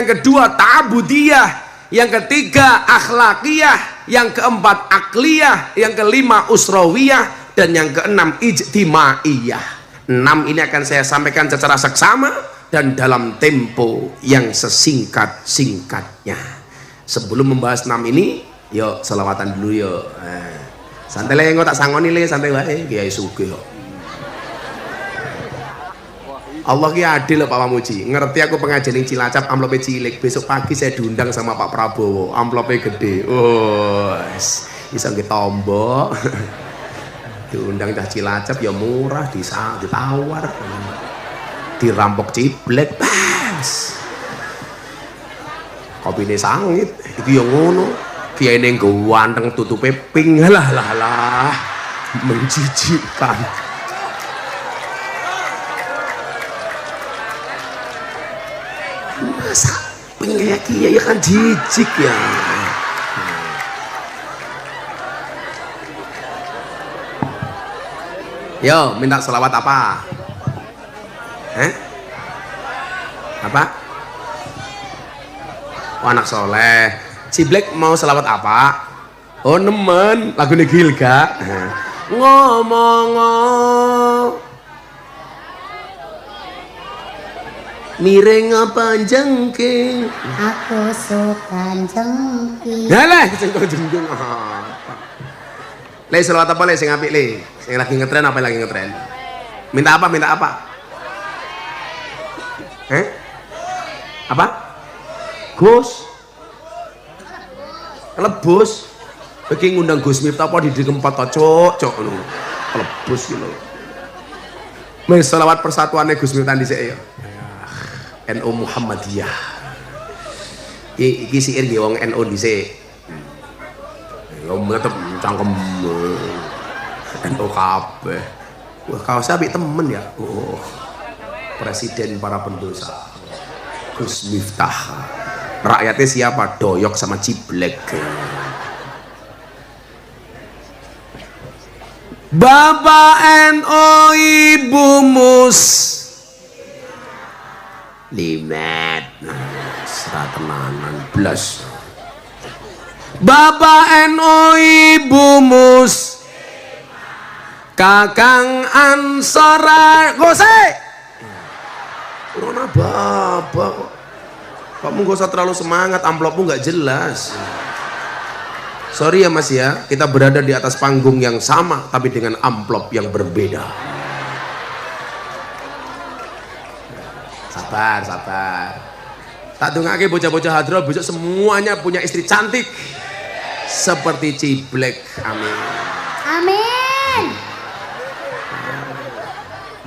kedua ta'budiyah, yang ketiga akhlakiyah, yang keempat akliyah, yang kelima usrawiyah, dan yang keenam ijtimaiyah. 6 ini akan saya sampaikan secara seksama dan dalam tempo yang sesingkat-singkatnya. Sebelum membahas 6 ini, yuk selawatan dulu yuk. Santai le, tak sangoni le, santai wae, Kiai Sugih kok. Allah ki adil loh Pak Mamuji. Ngerti aku pengajian yang Cilacap, amplopnya cilik. Besok pagi saya diundang sama Pak Prabowo, amplopnya gede. Oh, bisa nggih tombok. Diundang cah Cilacap ya murah, ditawar. Dirampok ciblek, bas. Kopine sangit, itu yang ngono. Kiai neng ganteng tutupe pink, lah, menjijikkan. Masa pink kayak kiai kan jijik ya. Yo, minta selawat apa? Apa? Oh, anak soleh. Ciblek mau selawat apa? Oh nemen, lagu Gilga. Ngomong miring apa jengking? Aku suka jengking. Yalah, jengking apa? Le selawat apa le sing apik le? Sing lagi ngetren apa lagi ngetren? Minta apa? Minta apa? Apa? Gus Kelebus bagi ngundang Gus Miftah apa di tempat cok lu kelebus gitu. Mes selawat persatuannya Gus Miftah dhisik ya. NU Muhammadiyah. Iki siir nggih wong NU dhisik. Ya tetep cangkem NU kabeh. Wah, kaosnya apik temen ya. Oh. Presiden para pendosa. Gus Miftah. Rakyatnya siapa? Doyok sama Ciblek. Bapak NU Ibu Mus Limet Seratenanan blas. Bapak NU Ibu Mus Kakang Ansora Gose Corona bapak kok. Kamu gak usah terlalu semangat, amplopmu gak jelas. Sorry ya mas ya, kita berada di atas panggung yang sama tapi dengan amplop yang berbeda. Sabar, sabar. Tak dongake bocah-bocah hadroh besok semuanya punya istri cantik seperti Ciblek. Amin. Amin.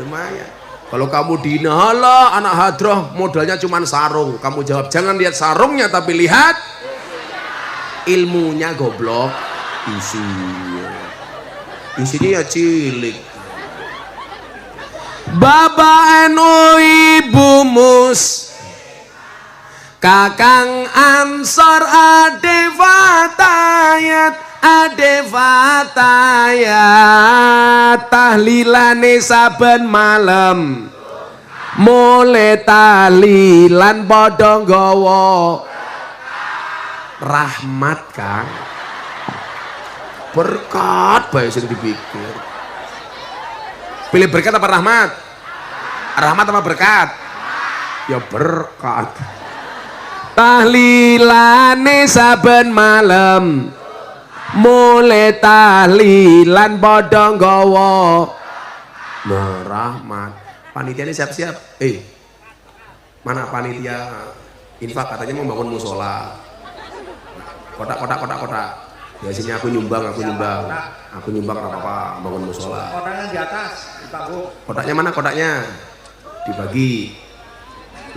Lumayan. Kalau kamu dihina, halah anak hadroh modalnya cuma sarung. Kamu jawab, jangan lihat sarungnya tapi lihat ilmunya goblok. Isinya ya cilik. Bapak NU Ibu Mus Kakang Ansor Ade Fatayat tahlilane saben malam mulai tahlilan padha nggawa rahmat Kang berkat bae sing dipikir. Pilih berkat apa rahmat? Rahmat apa berkat? Ya berkat. Tahlilane saben malam mulai tahlilan padha nggawa rahmat. Panitia ini siap-siap. Mana panitia infak katanya mau bangun musola. Kotak. Biasanya aku nyumbang apa-apa bangun musola. Kotaknya di atas, ditabung. Kotaknya mana kotaknya? Dibagi.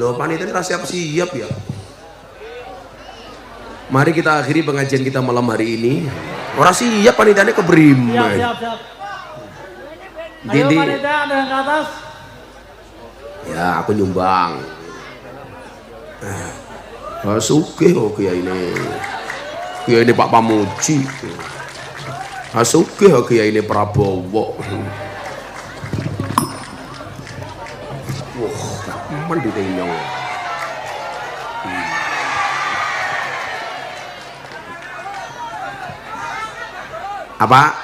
Loh panitia ini siap-siap ya. Mari kita akhiri pengajian kita malam hari ini. Orang siap panitianya keberiman. Siap. Ayo panitia ada yang ke atas. Ya aku nyumbang. Sugih kok kiai ini. Kiai ini Pak Pamuji. Sugih kok kiai ini Prabowo. Wah, men ditenyong. Apa?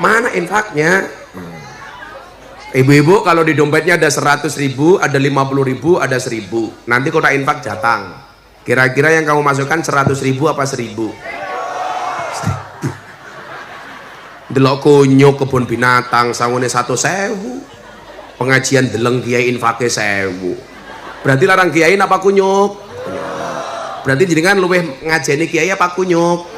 Mana infaknya? Ibu-ibu kalau di dompetnya ada 100.000, ada 50.000, ada 1.000. Nanti kotak infak jatang. Kira-kira yang kamu masukkan 100.000 apa 1.000? Delok kunyuk kebun binatang sangune 1.000. Pengajian deleng kiai infake 1.000. Berarti larang kiai apa kunyuk? Berarti jenengan luwih ngajeni kiai apa kunyuk?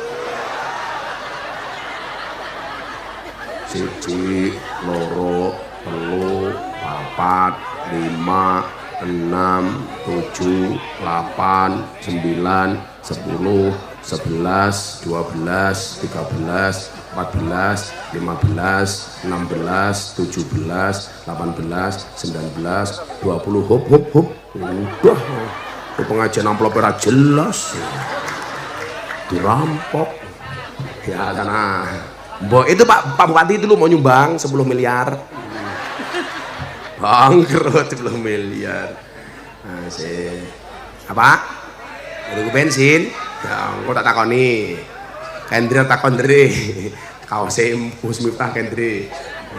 Siji, loro, telu, papat, 5, 6, 7, 8, 9, 10, 11, 12, 13, 14, 15, 16, 17, 18, 19, 20, hop. Udah. Itu pengajian amplop ora jelas. Dirampok. Ya sana. Mbok itu Pak Bupati itu lu mau nyumbang 10 miliar. Bangkrut 10 miliar. Masih. Apa? Ada bensin? Ya, engko tak takoni. Kendri takon dere. Kaose Gus Miftah Kendri.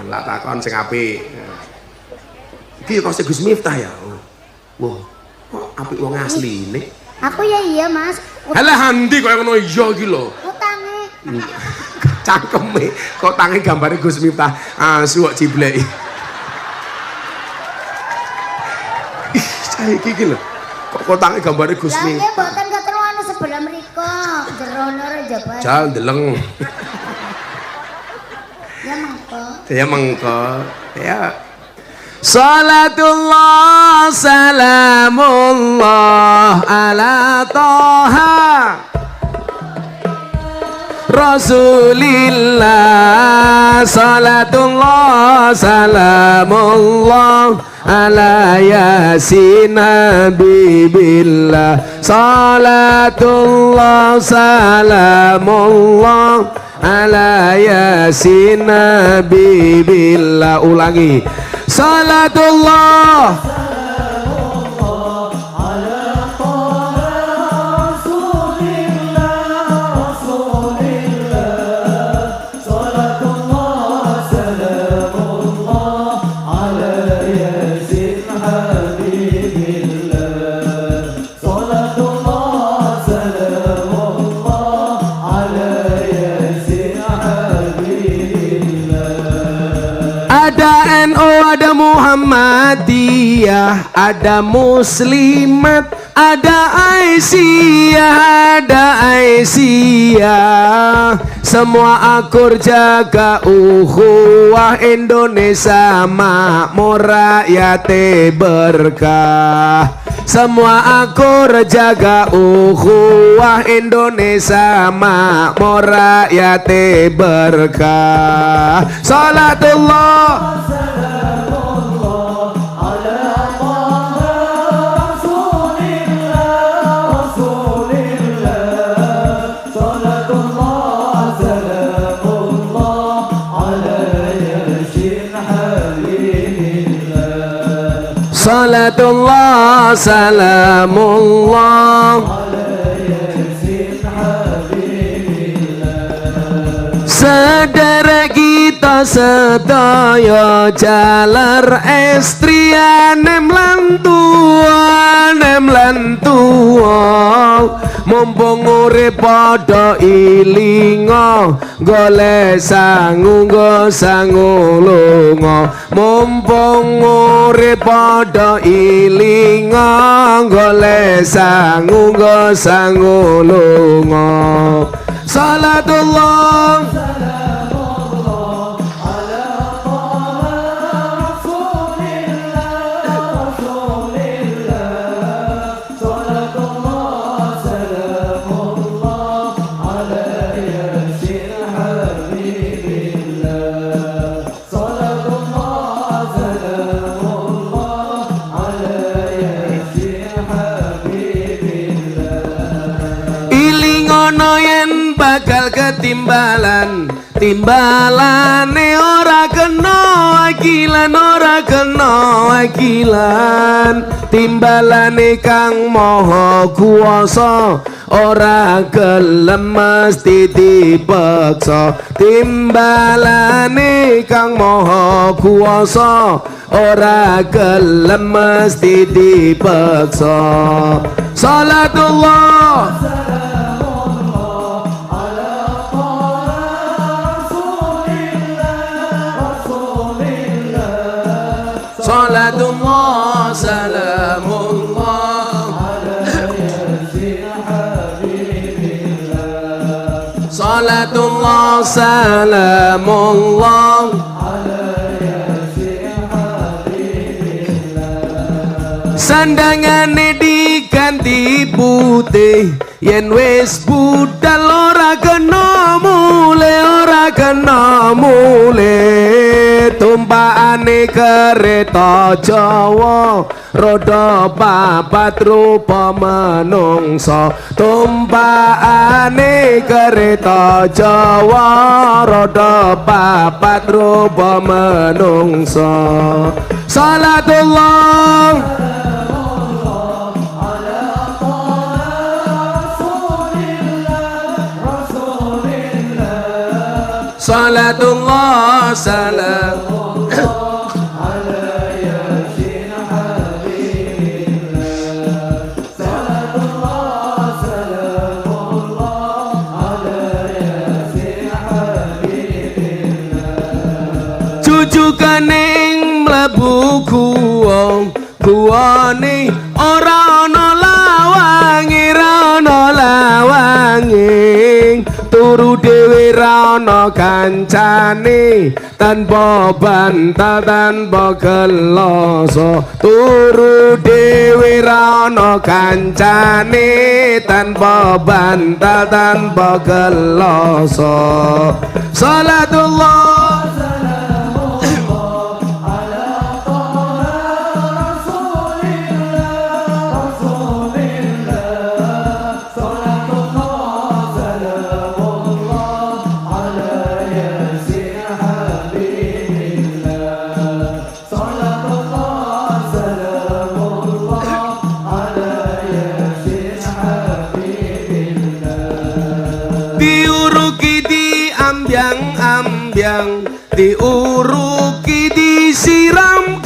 Lah takon sing apik. Iki kaose Gus Miftah ya. Wah, kok apik wong asline. Aku ya iya mas. Halah handi kaya ngono iya iki lho. Utange. Cangkeme kok tangi gambare Gus Miftah asu kok ciblek. Ih, saiki iki lho. Kok tangi gambare Gus Lah nggih Miftah. mboten ketelu anu sebelah mriku. Jero nere jabat. Jal deleng. Ya mangke. Ya mengko. Ya. Salatullah salamullah ala Toha Rasulillah. Salatullah salamullah ala Yasin Habibillah. Salatullah salamullah ala Yasin Habibillah. Ulangi. Salatullah ada NU, ada Muhammadiyah, ada Muslimat, ada Aisyah, semua akur jaga ukhuwah Indonesia makmur rakyat berkah. Semua akur jaga ukhuwah Indonesia makmur rakyat berkah. Salatullah Salatullah salamullah sedherek kita sedaya jalar estrian nem lan tuwa mumpung urip padha ilinga golek sangu lunga. Mumpung urip padha ilinga golek sangu lunga. Salatullah bakal ketimbalan, timbalane ora kena wakilan, timbalane Kang Maha Kuwasa ora gelem mesti dipaksa. Timbalane Kang Maha Kuwasa ora gelem mesti dipaksa. Salatullah Salatullah salamullah Salatullah salamullah sandangane diganti putih yen wis budal ora kena mule tumpakane kereta Jawa roda papat rupa menungsa. Tumpakane kereta Jawa roda papat rupa menungsa. Salatullah Salatullah salam ala Yasin Habibillah. Salatullah salamullah ala Yasin Habibillah. Cucukaning mlebu guwane ora ana lawange turu dhewe ra ana kancane tanpa bantal tanpa geloso turu dhewe ra ana kancane tanpa bantal tanpa geloso salatullah diuruki disiram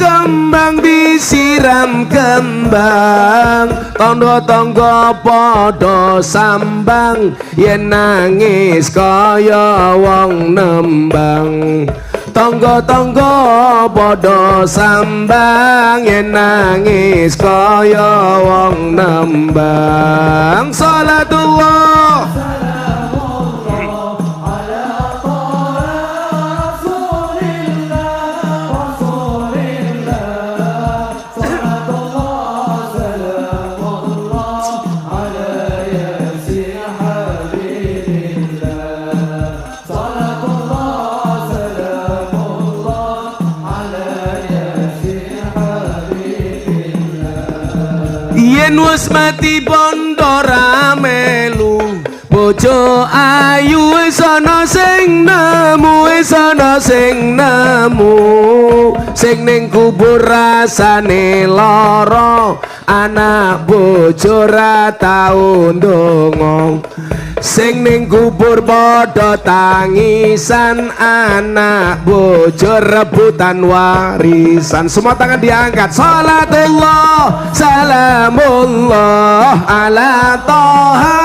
kembang tangga-tangga padha sambang yen nangis kaya wong nembang tangga-tangga padha sambang yen nangis kaya wong nembang salatullah wis mati bondo ra melu bojo ayu wis ana sing nemu sing ning kubur rasane lara anak bojo ra tau ndonga sing ning kubur padha tangisan anak bojo rebutan warisan semua tangan diangkat salatullah salamullah ala toha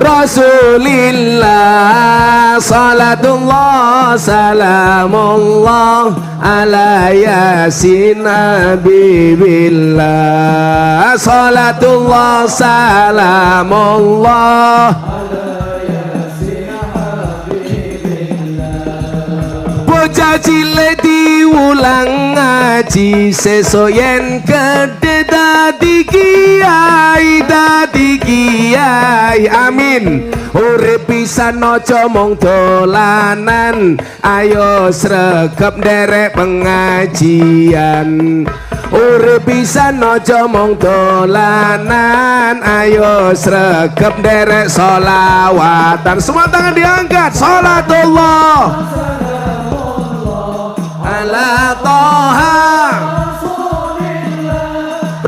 Rasulillah salatullah salamullah ala yasin habibillah salatullah salamullah ala yasin habibillah bocah cilik diulang ngaji sesuk yen gedhe dadi kiai amin urip pisan aja mung dolanan ayo sregep nderek pengajian urip pisan aja mung dolanan ayo sregep nderek sholawatan semua tangan diangkat salatullah ala toha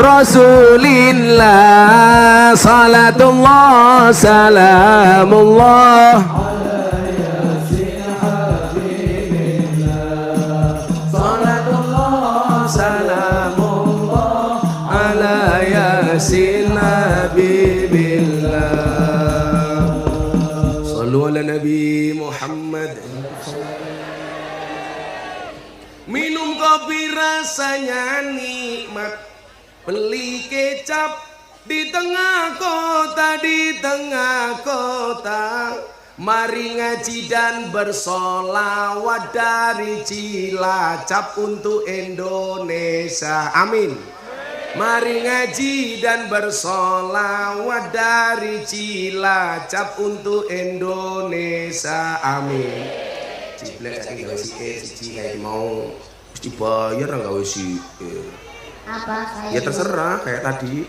Rasulillah salatullah salamullah ala yasin habibillah salatullah salamullah ala yasin habibillah sallu ala nabi Muhammad minum kopi rasanya nikmat beli kecap di tengah kota mari ngaji dan bersolawat dari Cilacap untuk Indonesia amin mari ngaji dan bersolawat dari Cilacap untuk Indonesia amin ciblek saiki gawe siji kayak mau mesti bayar enggak wis apa saya ya terserah kayak tadi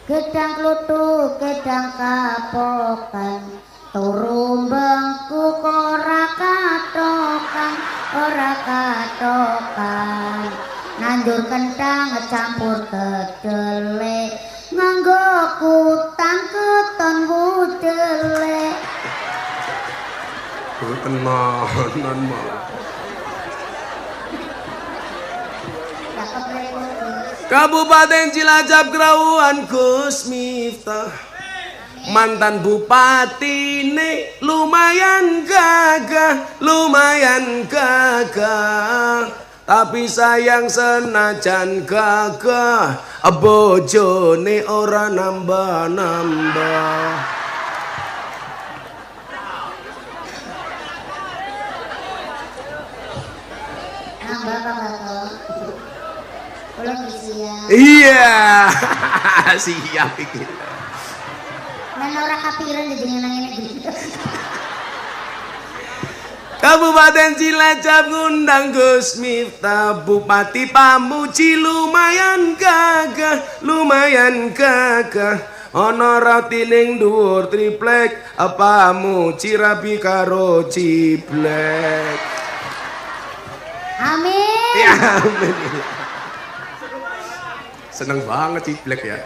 gedang kluthuk gedang kapokan turu bengku ora katokan nandur kentang campur kedele nganggo kutang keton wudele tenan mah Kabupaten Cilacap Kerauan Gus Miftah mantan bupati nih lumayan gagah tapi sayang senajan gagah bojone ora nambah-nambah. Nambah Pak. Belum siap. Iya. Siap iki. Men ora kapiran jadi ngene iki. Kabupaten Cilacap ngundang Gus Miftah, Bupati Pamuji lumayan gagah, ana ratining dhuwur triplek, Pamuji rabi karo ciblek. Amin. Ya amin. Seneng banget ciblek ya.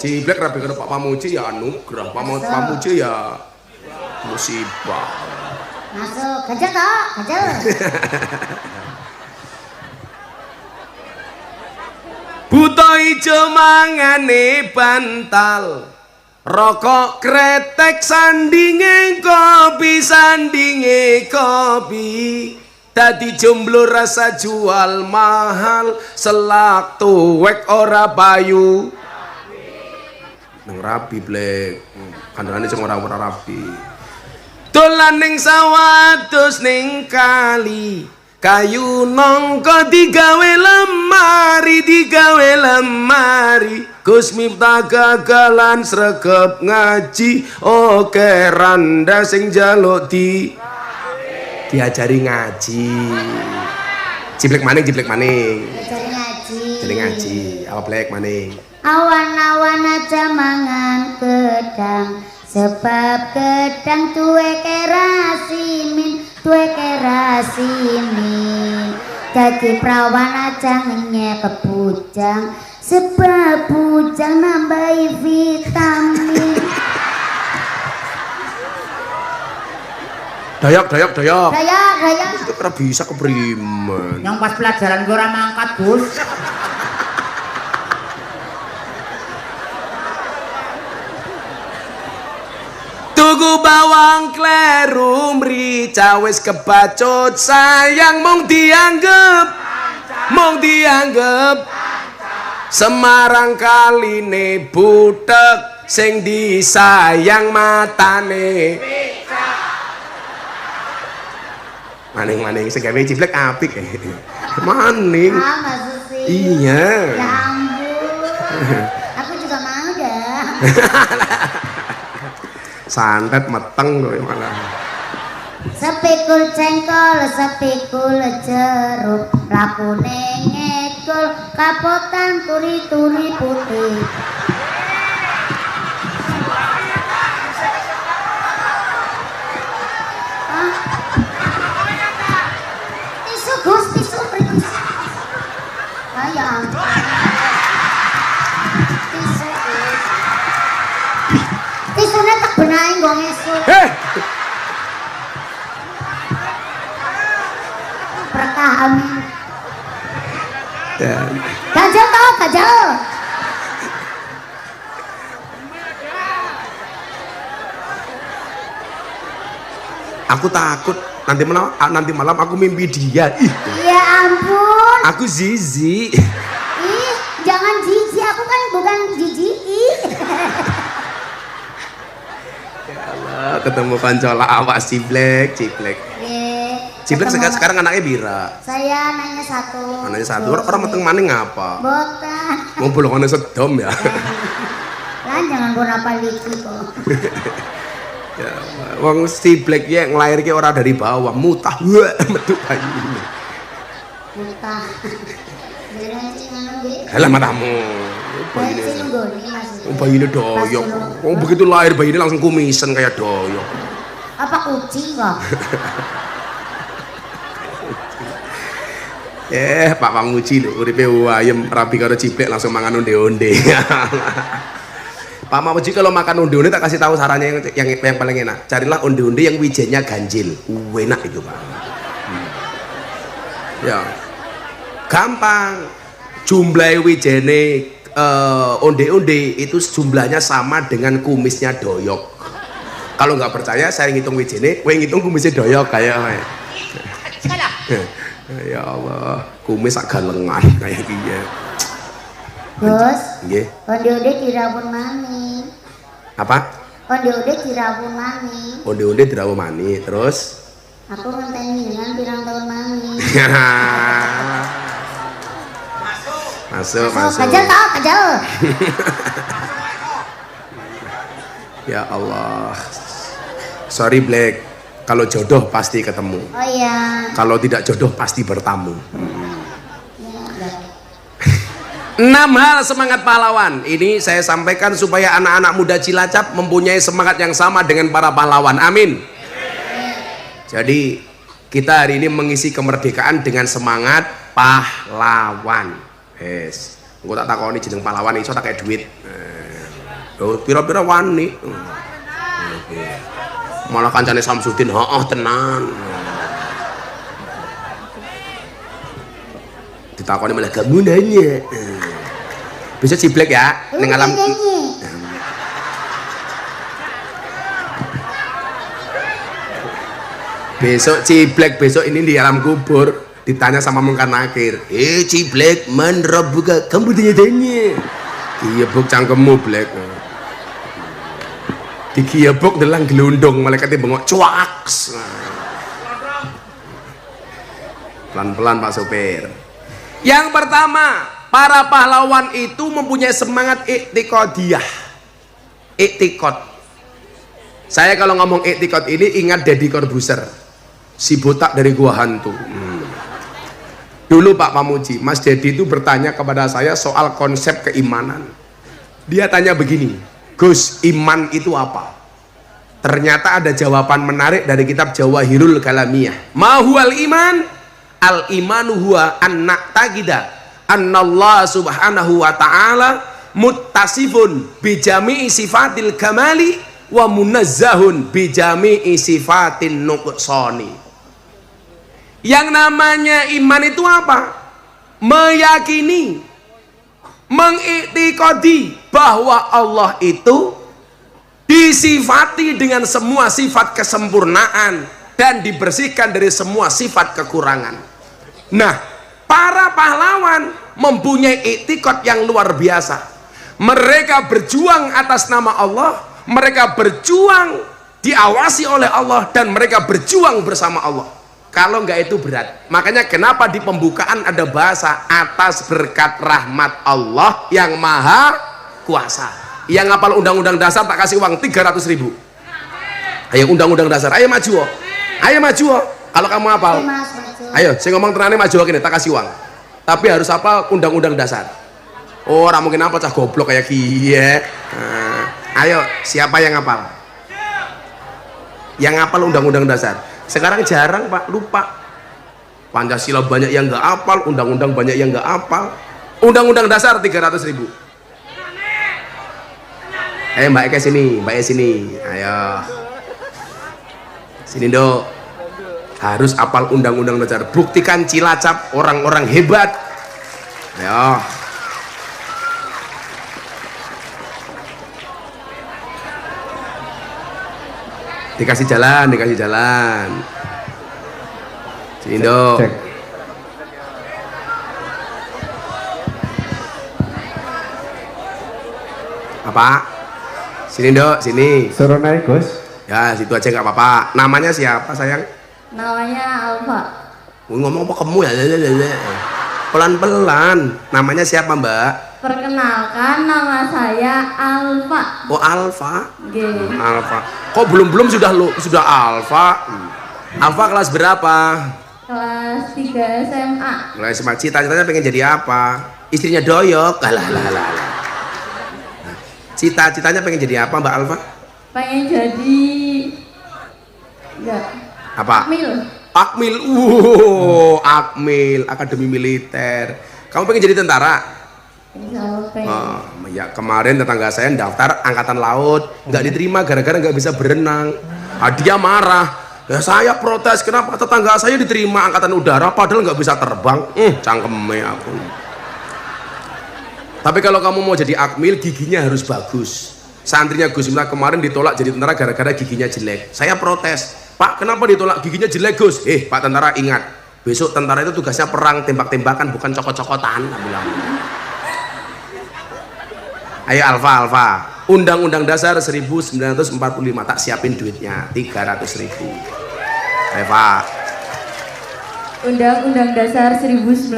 Ciblek rabi karo Pak Pamuji ya anugerah, Pamuji ya musibah. Masuk, gajah toh, gajah. Buta ijo mangane bantal, rokok kretek sandinge kopi, dadi jomblo rasa jual mahal, selak tuwek ora payu. Nang rapi blek, kandhane sing ora rapi. Dolan ning sawah terus ning kali, kayu nongko digawe lemari, Gus Miftah gagalan sregep ngaji, oke randa sing jaluk diajari ngaji. Ciblek maning. Jadi ngaji. Apa blek maning? Awan-awan aja mangan gedang, sebab gedang tuwe kerasimin, jadi perawan aja ngenyek bujang, sebab bujang nambahi vitamin. Dayak. Dayak. Itu kira bisa keprimen. Yang pas pelajaran gue ora mangkat, Gus. Tuku bawang kleru mrica wis kebacut, sayang mung dianggep Semarang kaline butek, sing disayang matane maning sing gawe ciblek apik maning. Mas Susi. Iya. Ya ampun. Aku juga mau dah. Santet meteng kowe malah. Sepikul cengkol, sepikul jeruk, lakune ngekul, kapotan turi-turi putih. Gus, tisu. Ya ampun. Tisu, Gus. Tisune tak benahi nggo ngesu. Berkah amin. Gajal toh, gajal. Aku takut nanti malam aku mimpi dia. Ya ampun. Aku Zizi. Ih, jangan Zizi, aku kan bukan Zizi. Ya Allah, ketemu kancola awak ciblek. Ciblek sekarang anaknya bira. Saya anaknya satu. Anaknya satu. Orang meteng maning ngapa? Botan. Mau bolongannya sedom ya. Lan jangan apa liki kok. Ya, wong ciblek ya nglairke ora dari bawah, mutah metu bayi. Mutah. Beres ngono nggih. Halah matamu. Bayi nggoni Mas. Bayine doyok. Wong begitu lahir bayi ini langsung kumisen kayak doyok. Apa kucing kok? Pak Pamuji lho uripe ayem rabi karo ciblek langsung mangan onde-onde. Pak Pamuji kalau makan onde-onde tak kasih tahu sarannya yang paling enak. Carilah onde-onde yang wijennya ganjil. Enak itu, Pak. Ya. Gampang. Jumlah wijene onde-onde itu jumlahnya sama dengan kumisnya doyok. Kalau nggak percaya saya ngitung wijene, kowe ngitung kumisnya doyok kayak. Ya Allah. kumis sak galengan kayak gini. Gus, Nggih. onde-onde dirawon mani. Apa? Onde-onde dirawon mani. Onde-onde dirawuh mani, terus Aku ngenteni dengan pirang tahun mani. masuk. Kajal tau, kajal. Ya Allah. Sorry Black. Kalau jodoh pasti ketemu. Oh iya. Kalau tidak jodoh pasti bertamu. Ya, 6 hal semangat pahlawan. Ini saya sampaikan supaya anak-anak muda Cilacap mempunyai semangat yang sama dengan para pahlawan. Amin. Jadi kita hari ini mengisi kemerdekaan dengan semangat pahlawan. Yes. Engko tak takoni jeneng pahlawan iso tak kayak duit. Pira-pira wani. Malah kancane Samsudin, heeh tenan. Ditakoni malah gak nanya. Bisa ciblek ya ning alam. Besok ciblek, besok ini di alam kubur ditanya sama mungkar nakir. Ciblek man rabbuka, kamu tanya. Iya buk cangkemmu Blek. Digiebok delang gelundung malaikatnya bengok cuak. Pelan-pelan Pak Sopir. Yang pertama, para pahlawan itu mempunyai semangat iktikadiyah. Iktikad. Saya kalau ngomong iktikad ini ingat Deddy Corbuzier, si botak dari Gua Hantu. Dulu Pak Pamuji, Mas Deddy itu bertanya kepada saya soal konsep keimanan. Dia tanya begini, Gus, iman itu apa? Ternyata ada jawaban menarik dari kitab Jawahirul Kalamiyah. Ma huwal iman? Al imanu huwa an na'taqida annallah subhanahu wa ta'ala muttasifun bi jami'i sifatil kamali wa munazzahun bi jami'i sifatin nuqsani. Yang namanya iman itu apa? Meyakini, mengiktikadi bahwa Allah itu disifati dengan semua sifat kesempurnaan dan dibersihkan dari semua sifat kekurangan. Nah, para pahlawan mempunyai iktikad yang luar biasa. Mereka berjuang atas nama Allah, mereka berjuang diawasi oleh Allah, dan mereka berjuang bersama Allah. Kalau enggak itu berat. Makanya kenapa di pembukaan ada bahasa atas berkat rahmat Allah yang maha kuasa. Yang ngapal undang-undang dasar tak kasih uang 300.000. Ayo undang-undang dasar, ayo maju. Ayo maju. Kalau kamu hafal, ayo saya ngomong tenane maju gini, tak kasih uang. Tapi harus hafal undang-undang dasar. Oh, ora mungkin apa cah goblok kayak kie. Ayo, siapa yang hafal? Yang hafal undang-undang dasar. Sekarang jarang Pak, lupa. Pancasila banyak yang nggak hafal, undang-undang banyak yang nggak hafal. Undang-undang dasar 300.000. Ayo Mbak Eka sini, Mbak Eka sini. Ayo. Sini Dok. Harus hafal undang-undang dasar. Buktikan Cilacap orang-orang hebat. Ayo. Dikasih jalan, dikasih jalan. Sini Dok. Cek. Apa? Sini Dok, sini. Suruh naik Gus. Ya, situ aja nggak apa-apa. Namanya siapa sayang? Namanya Alfa. Ngomong apa kamu ya? Pelan-pelan. Namanya siapa Mbak? Perkenalkan, nama saya Alfa. Oh Alfa. G. Alfa. Kok belum sudah Alfa? Alfa kelas berapa? Kelas 3 SMA. Kelas SMA. Cita-citanya pengen jadi apa? Istrinya doyok. Alah. Cita-citanya pengen jadi apa Mbak Alfa? Pengen jadi Apa? Akmil. Akmil. Akmil, Akademi Militer. Kamu pengen jadi tentara? Oh, ya kemarin tetangga saya daftar angkatan laut, nggak diterima gara-gara nggak bisa berenang. Dia marah. Ya saya protes, kenapa tetangga saya diterima angkatan udara padahal nggak bisa terbang? Cangkeme aku. Tapi kalau kamu mau jadi akmil, giginya harus bagus. Santrinya Gus Miftah kemarin ditolak jadi tentara gara-gara giginya jelek. Saya protes, Pak kenapa ditolak giginya jelek Gus? Pak tentara ingat, Besok tentara itu tugasnya perang, tembak-tembakan, bukan cokot-cokotan. Bilang. Ayo Alfa. Undang-Undang Dasar 1945 tak siapin duitnya 300.000. Eva. Undang-Undang Dasar 1945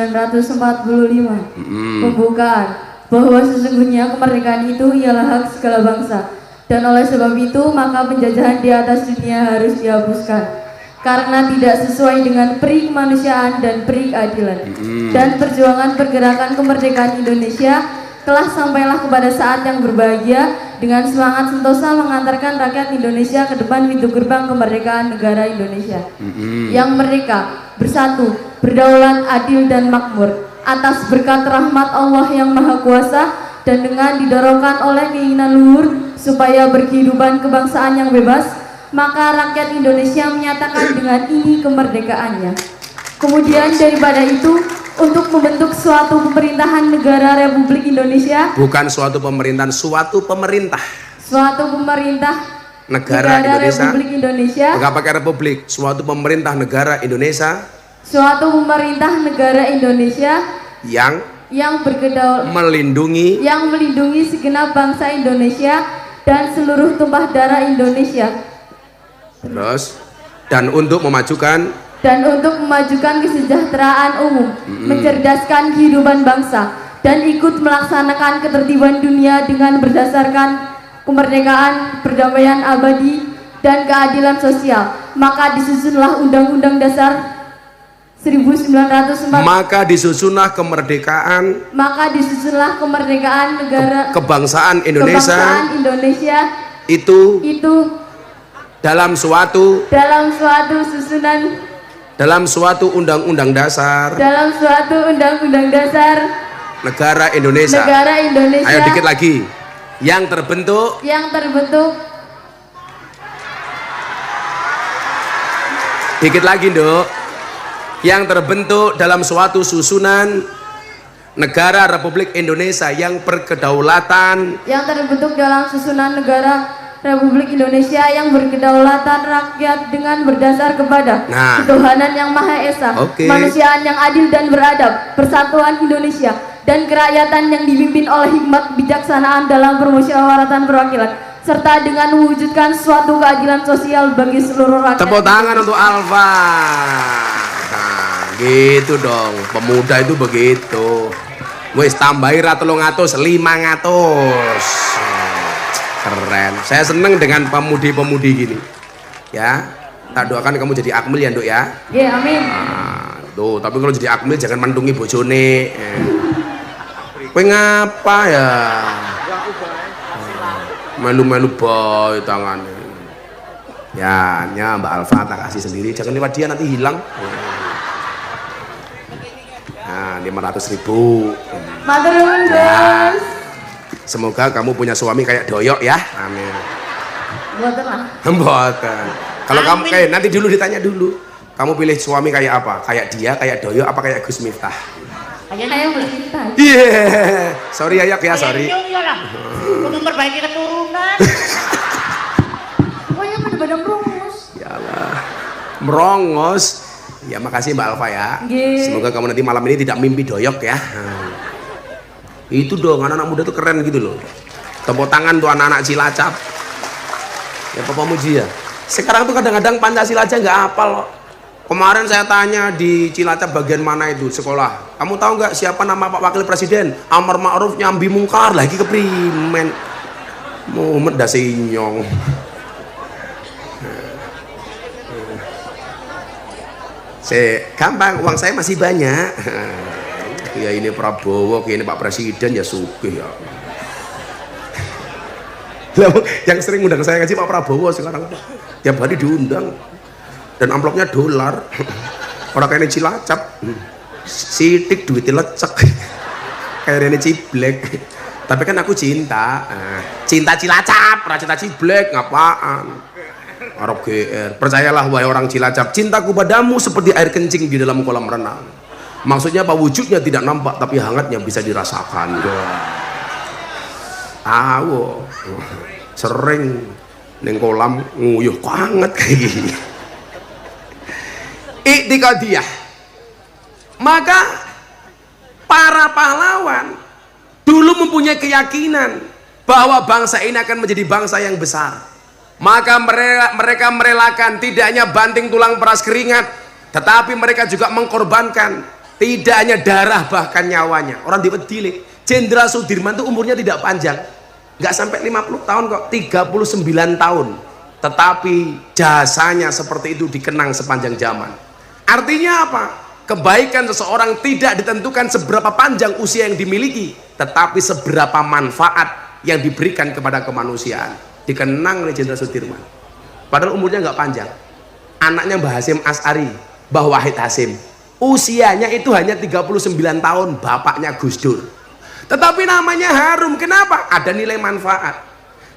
Pembukaan bahwa sesungguhnya kemerdekaan itu ialah hak segala bangsa, dan oleh sebab itu maka penjajahan di atas dunia harus dihapuskan karena tidak sesuai dengan peri kemanusiaan dan peri keadilan. Dan perjuangan pergerakan kemerdekaan Indonesia telah sampailah kepada saat yang berbahagia dengan semangat sentosa mengantarkan rakyat Indonesia ke depan pintu gerbang kemerdekaan negara Indonesia yang merdeka, bersatu, berdaulat, adil dan makmur atas berkat rahmat Allah yang Maha Kuasa, dan dengan didorongkan oleh keinginan luhur supaya berkehidupan kebangsaan yang bebas, maka rakyat Indonesia menyatakan dengan ini kemerdekaannya. Kemudian daripada itu, untuk membentuk suatu pemerintahan negara Republik Indonesia, bukan suatu pemerintahan, suatu pemerintah. Suatu pemerintah negara Indonesia. Republik Indonesia. Enggak pakai republik, suatu pemerintah negara Indonesia. Suatu pemerintah negara Indonesia yang melindungi segenap bangsa Indonesia dan seluruh tumpah darah Indonesia. Terus, dan untuk memajukan kesejahteraan umum, mencerdaskan kehidupan bangsa, dan ikut melaksanakan ketertiban dunia dengan berdasarkan kemerdekaan, perdamaian abadi, dan keadilan sosial. Maka disusunlah Undang-Undang Dasar 1945. Maka disusunlah kemerdekaan negara kebangsaan Indonesia itu dalam suatu undang-undang dasar negara Indonesia. Ayo dikit lagi. Yang terbentuk dikit lagi, Nduk. Yang terbentuk dalam suatu susunan negara Republik Indonesia yang berkedaulatan, yang berkedaulatan rakyat dengan berdasar kepada ketuhanan yang Maha Esa, kemanusiaan yang adil dan beradab, persatuan Indonesia, dan kerakyatan yang dipimpin oleh hikmat kebijaksanaan dalam permusyawaratan perwakilan, serta dengan mewujudkan suatu keadilan sosial bagi seluruh rakyat. Tepuk tangan untuk Alfa. Nah, gitu dong, pemuda itu begitu. Wis tambahi 300, 500. Keren. Saya seneng dengan pemudi-pemudi gini. Ya, tak doakan kamu jadi akmil ya, Nduk ya. Ya, amin. Nah, tuh, tapi kalau jadi akmil jangan mandungi bojone. Kowe ngapa ya? Melu-melu boy tangannya. Ya, Mbak Alfa tak kasih sendiri, jangan lewat dia nanti hilang. Nah, 500.000. Matur nuwun, Bos. Semoga kamu punya suami kayak Doyok ya. Amin. Mboten lah. Mboten. Kalau kamu nanti dulu ditanya dulu. Kamu pilih suami kayak apa? Kayak dia, kayak Doyok, apa kayak Gus Miftah? Kayak Gus Miftah. Iya. Sorry Ayak ya, sorry. Untuk memperbaiki keturunan. Pokoknya pada merongos. Yalah. Merongos. Ya makasih Mbak Alfa ya. Semoga kamu nanti malam ini tidak mimpi Doyok ya. Itu dong, anak-anak muda tuh keren gitu loh. Tepuk tangan tuh anak-anak Cilacap. Ya Papa Muji ya. Sekarang tuh kadang-kadang Pancasila aja nggak hafal loh. Kemarin saya tanya di Cilacap bagian mana itu sekolah. Kamu tahu nggak siapa nama Pak Wakil Presiden? Amar Ma'ruf Nyambi Mungkar, lagi keprimen. Muhammad Dasinyong. Gampang, uang saya masih banyak. Ya ini Prabowo, ini Pak Presiden ya sugih ya. Yang sering undang saya ngaji Pak Prabowo sekarang, tiap hari diundang, dan amplopnya dolar. Orang kayak ini Cilacap, sidik duitnya lecek, kayak ini Ciblek. Tapi kan aku cinta Cilacap, cinta Ciblek, ngapaan? Arab GR. Percayalah wahai orang Cilacap, cintaku padamu seperti air kencing di dalam kolam renang. Maksudnya apa? Wujudnya tidak nampak tapi hangatnya bisa dirasakan. Tahu sering neng kolam nguyuh hangat kayak gini. Iktikadiyah Maka para pahlawan dulu mempunyai keyakinan bahwa bangsa ini akan menjadi bangsa yang besar. Maka mereka merelakan tidak hanya banting tulang peras keringat, tetapi mereka juga mengkorbankan tidak hanya darah bahkan nyawanya. Orang diwedili. Jenderal Sudirman itu umurnya tidak panjang, nggak sampai 50 tahun kok, 39 tahun. Tetapi jasanya seperti itu dikenang sepanjang zaman. Artinya apa? Kebaikan seseorang tidak ditentukan seberapa panjang usia yang dimiliki, tetapi seberapa manfaat yang diberikan kepada kemanusiaan. Dikenang oleh Jenderal Sudirman. Padahal umurnya nggak panjang. Anaknya Mbah Hasyim As'ari, Mbah Wahid Hasyim, usianya itu hanya 39 tahun, bapaknya Gus Dur. Tetapi namanya harum. Kenapa? Ada nilai manfaat.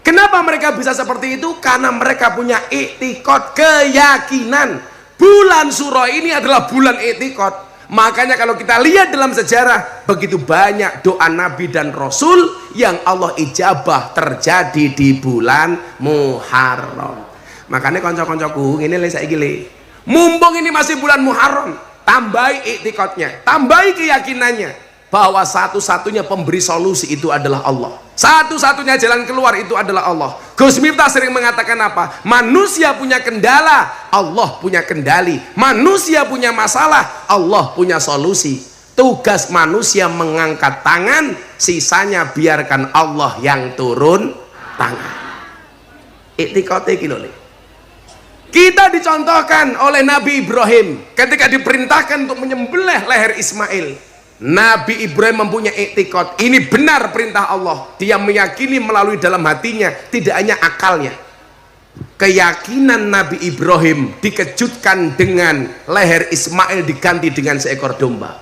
Kenapa mereka bisa seperti itu? Karena mereka punya i'tiqad, keyakinan. Bulan Suro ini adalah bulan i'tiqad. Makanya kalau kita lihat dalam sejarah, begitu banyak doa Nabi dan Rasul yang Allah ijabah terjadi di bulan Muharram. Makanya konco-koncoku ini saya gile. Mumpung ini masih bulan Muharram, tambahi i'tiqadnya, tambahi keyakinannya bahwa satu-satunya pemberi solusi itu adalah Allah. Satu-satunya jalan keluar itu adalah Allah. Gus Miftah sering mengatakan apa? Manusia punya kendala, Allah punya kendali. Manusia punya masalah, Allah punya solusi. Tugas manusia mengangkat tangan, sisanya biarkan Allah yang turun tangan. I'tiqadnya iki lho. Kita dicontohkan oleh Nabi Ibrahim ketika diperintahkan untuk menyembelih leher Ismail. Nabi Ibrahim mempunyai i'tiqad, ini benar perintah Allah. Dia meyakini melalui dalam hatinya, tidak hanya akalnya. Keyakinan Nabi Ibrahim dikejutkan dengan leher Ismail diganti dengan seekor domba.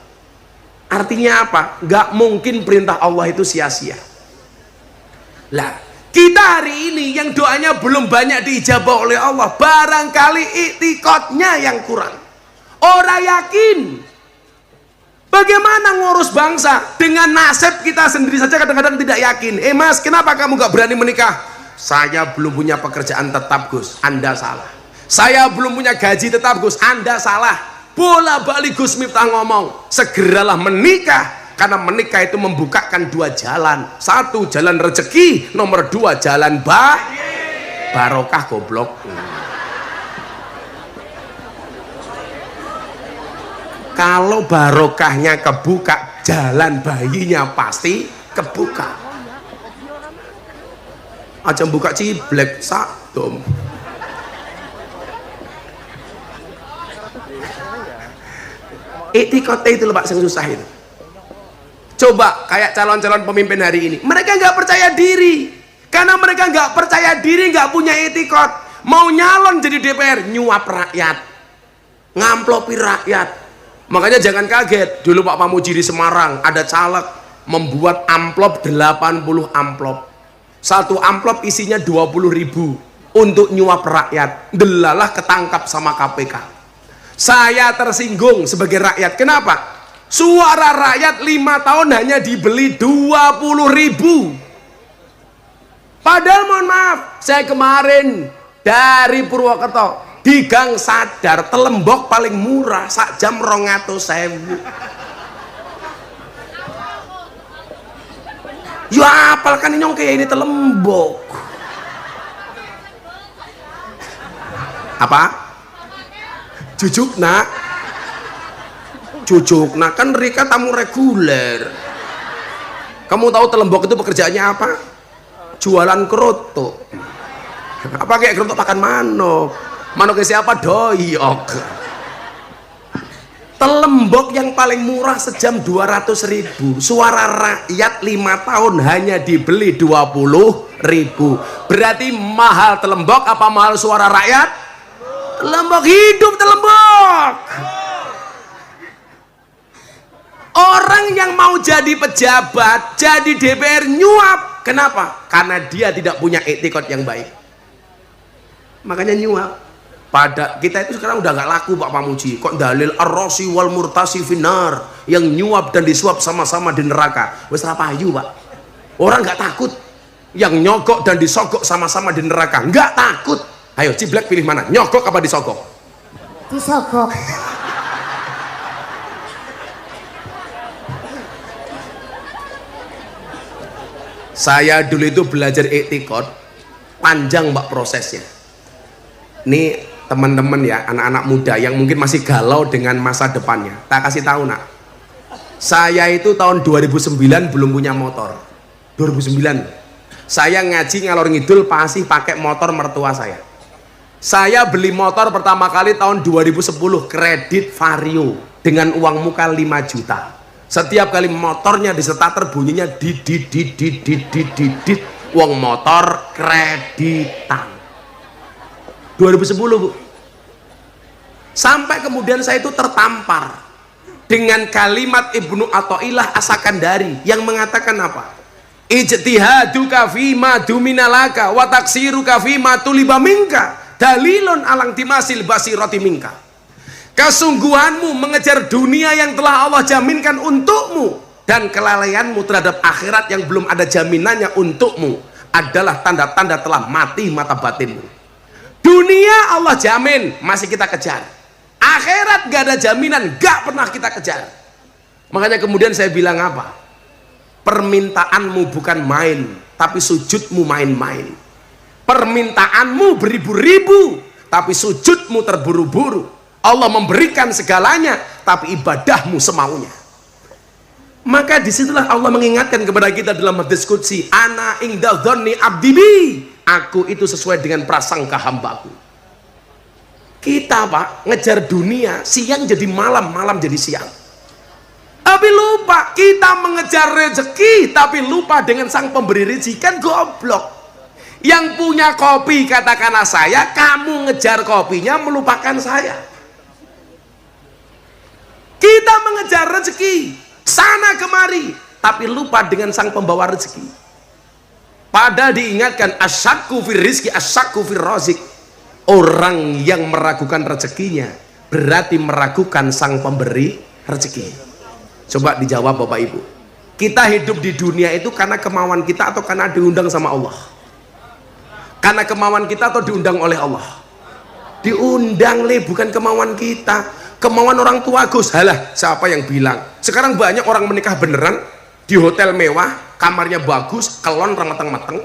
Artinya apa? Gak mungkin perintah Allah itu sia-sia. Lah, kita hari ini yang doanya belum banyak diijabah oleh Allah, barangkali i'tiqadnya yang kurang. Orang yakin. Bagaimana ngurus bangsa dengan nasib kita sendiri saja kadang-kadang tidak yakin. Mas, kenapa kamu gak berani menikah? Saya belum punya pekerjaan tetap, Gus. Anda salah. Saya belum punya gaji tetap, Gus. Anda salah. Bola balik Gus Miftah ngomong, segeralah menikah, karena menikah itu membukakan dua jalan. Satu, jalan rezeki. Nomor dua, jalan barokah. Goblok. Kalau barokahnya kebuka, jalan bayinya pasti kebuka. Aja buka ciblek sadom. I'tiqad itu loh Pak, yang susah itu. Coba kayak calon-calon pemimpin hari ini, mereka nggak percaya diri. Karena mereka nggak percaya diri, nggak punya i'tiqad. Mau nyalon jadi DPR, nyuap rakyat, ngamplopi rakyat. Makanya jangan kaget, dulu Pak Pamuji di Semarang ada caleg membuat amplop 80 amplop. Satu amplop isinya 20.000 untuk nyuap rakyat. Delalah ketangkap sama KPK. Saya tersinggung sebagai rakyat. Kenapa? Suara rakyat 5 tahun hanya dibeli 20.000. Padahal mohon maaf, saya kemarin dari Purwokerto di Gang Sadar, telembok paling murah sak jam 200.000. Ya apal kan nyong kayak ini telembok. Apa? Cucuk nak kan Rika tamu reguler. Kamu tahu telembok itu pekerjaannya apa? Jualan kerotok. Apa kayak kerotok pakan manuk? Manuknya siapa? Doyok. Telembok yang paling murah sejam 200.000. Suara rakyat 5 tahun hanya dibeli 20.000. Berarti mahal telembok apa mahal suara rakyat? Telembok. Hidup telembok. Orang yang mau jadi pejabat, jadi DPR nyuap. Kenapa? Karena dia tidak punya i'tiqad yang baik. Makanya nyuap. Pada kita itu sekarang udah nggak laku Pak Pamuji. Kok dalil ar-rasi wal murtasi finar, yang nyuap dan disuap sama-sama di neraka. Wes rapayu Pak. Orang nggak takut. Yang nyogok dan disogok sama-sama di neraka. Nggak takut. Ayo ciblek pilih mana? Nyogok apa disogok? Disogok. Saya dulu itu belajar iktikad, panjang mbak prosesnya. Ini teman-teman ya, anak-anak muda yang mungkin masih galau dengan masa depannya. Tak kasih tahu nak. Saya itu tahun 2009 belum punya motor. 2009. Saya ngaji ngalor ngidul pasti pakai motor mertua saya. Saya beli motor pertama kali tahun 2010 kredit Vario dengan uang muka 5 juta. Setiap kali motornya disetater bunyinya dit uang motor kreditan. 2010 Bu. Sampai kemudian saya itu tertampar dengan kalimat Ibnu Athaillah As-Sakandari yang mengatakan apa? Ijtihaduka fima duminalaka wa taksiruka fima tuliba minka dalilun alang timasil basirati minka. Kesungguhanmu mengejar dunia yang telah Allah jaminkan untukmu dan kelalaianmu terhadap akhirat yang belum ada jaminannya untukmu adalah tanda-tanda telah mati mata batinmu. Dunia Allah jamin, masih kita kejar. Akhirat gak ada jaminan, gak pernah kita kejar. Makanya kemudian saya bilang apa? Permintaanmu bukan main, tapi sujudmu main-main. Permintaanmu beribu-ribu, tapi sujudmu terburu-buru. Allah memberikan segalanya, tapi ibadahmu semaunya. Maka disitulah Allah mengingatkan kepada kita dalam hadis qudsi, ana inda dzanni abdi bi, aku itu sesuai dengan prasangka hambaku. Kita Pak ngejar dunia, siang jadi malam, malam jadi siang. Tapi lupa kita mengejar rezeki, tapi lupa dengan sang pemberi rezeki. Kan goblok. Yang punya kopi katakanlah saya, kamu ngejar kopinya melupakan saya. Kita mengejar rezeki sana kemari, tapi lupa dengan sang pembawa rezeki. Padahal diingatkan asyakku fir rizki asyakku fir razik. Orang yang meragukan rezekinya berarti meragukan sang pemberi rezeki. Coba dijawab Bapak Ibu. Kita hidup di dunia itu karena kemauan kita atau karena diundang sama Allah? Karena kemauan kita atau diundang oleh Allah? Diundang le, bukan kemauan kita. Kemauan orang tua Gus, halah siapa yang bilang? Sekarang banyak orang menikah beneran di hotel mewah, kamarnya bagus, kelon remeteng-meteng.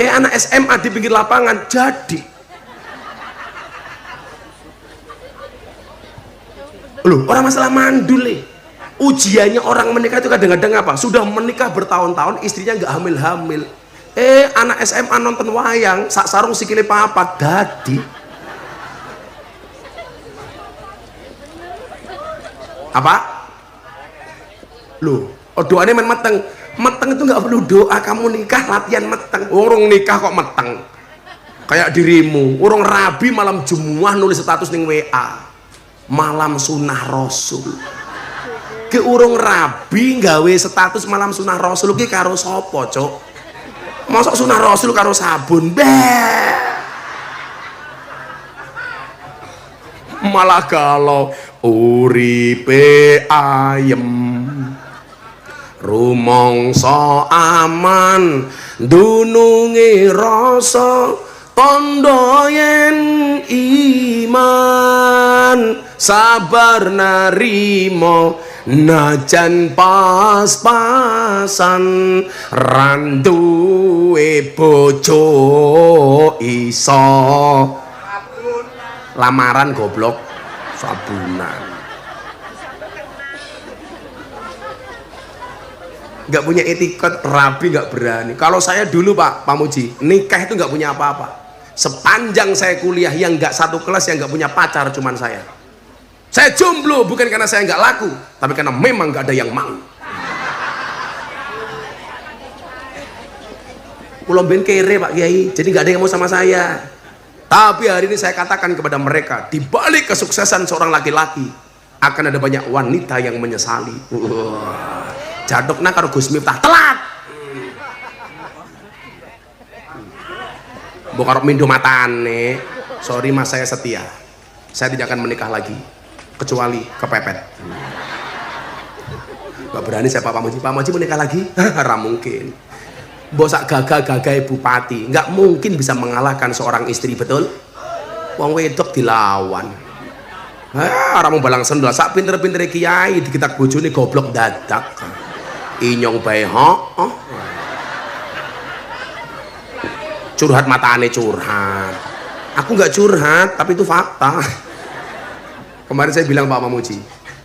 Anak SMA di pinggir lapangan jadi. Loh, orang masalah mandul le. Ujiannya orang menikah itu kadang-kadang apa? Sudah menikah bertahun-tahun, istrinya nggak hamil-hamil. Anak SMA nonton wayang, sak sarung sikile papat dadi. Apa? Loh, doanya main meteng. Meteng itu nggak perlu doa, kamu nikah latihan meteng. Orang nikah kok meteng. Kayak dirimu, orang rabi malam Jumat nulis status ning WA. Malam sunah Rasul. Ke urung rabi gawe status malam sunah Rasul ki karo sapa, Cuk? Mosok sunah Rasul karo sabun. Malah kalau uripe ayem rumangsa aman dununge rasa tandha yen iman sabar narimo najan pas-pasan randuwe bojo iso lamaran goblok sabunan. Nggak punya etiket, rabi nggak berani. Kalau saya dulu Pak Muji nikah itu nggak punya apa-apa. Sepanjang saya kuliah yang nggak satu kelas yang nggak punya pacar cuman saya. Saya jomblo bukan karena saya nggak laku, tapi karena memang nggak ada yang mau. Pulau ben kere Pak Kiai, jadi nggak ada yang mau sama saya. Tapi hari ini saya katakan kepada mereka, di balik kesuksesan seorang laki-laki akan ada banyak wanita yang menyesali. Jadokna karo Gus Miftah telat. Bokar mindo matane. Sorry Mas, saya setia. Saya tidak akan menikah lagi kecuali kepepet. Gak berani saya Pak Muji. Pak Muji menikah lagi? Hara mungkin. Bosak gagah-gagah bupati nggak mungkin bisa mengalahkan seorang istri, betul? Wong wedok dilawan. Orang mau balang sendal sak pinter-pinter kiai dikitak bojone goblok dadak. Inyong bae curhat matane curhat. Aku nggak curhat, tapi itu fakta. Kemarin saya bilang Pak Mamuji,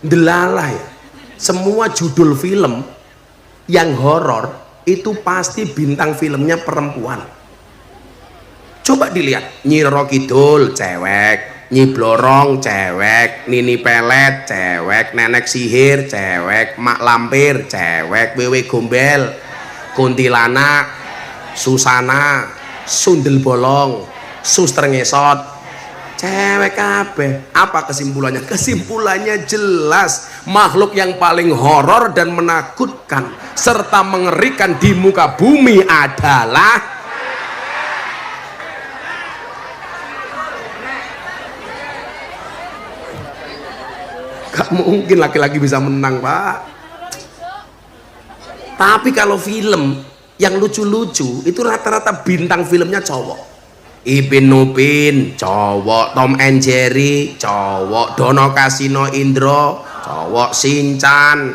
delalah ya, semua judul film yang horor itu pasti bintang filmnya perempuan. Coba dilihat, Nyi Roro Kidul cewek, Nyi Blorong cewek, Nini Pelet cewek, Nenek Sihir cewek, Mak Lampir cewek, Wewe Gombel, Kuntilanak, Susana, Sundel Bolong, Suster Ngesot cewek kabeh. Apa kesimpulannya? Kesimpulannya jelas, makhluk yang paling horor dan menakutkan serta mengerikan di muka bumi adalah gak mungkin laki-laki bisa menang, Pak. Tapi kalau film yang lucu-lucu itu rata-rata bintang filmnya cowok. Ipin Upin cowok, Tom and Jerry cowok, Dono Kasino Indro cowok, Shinchan,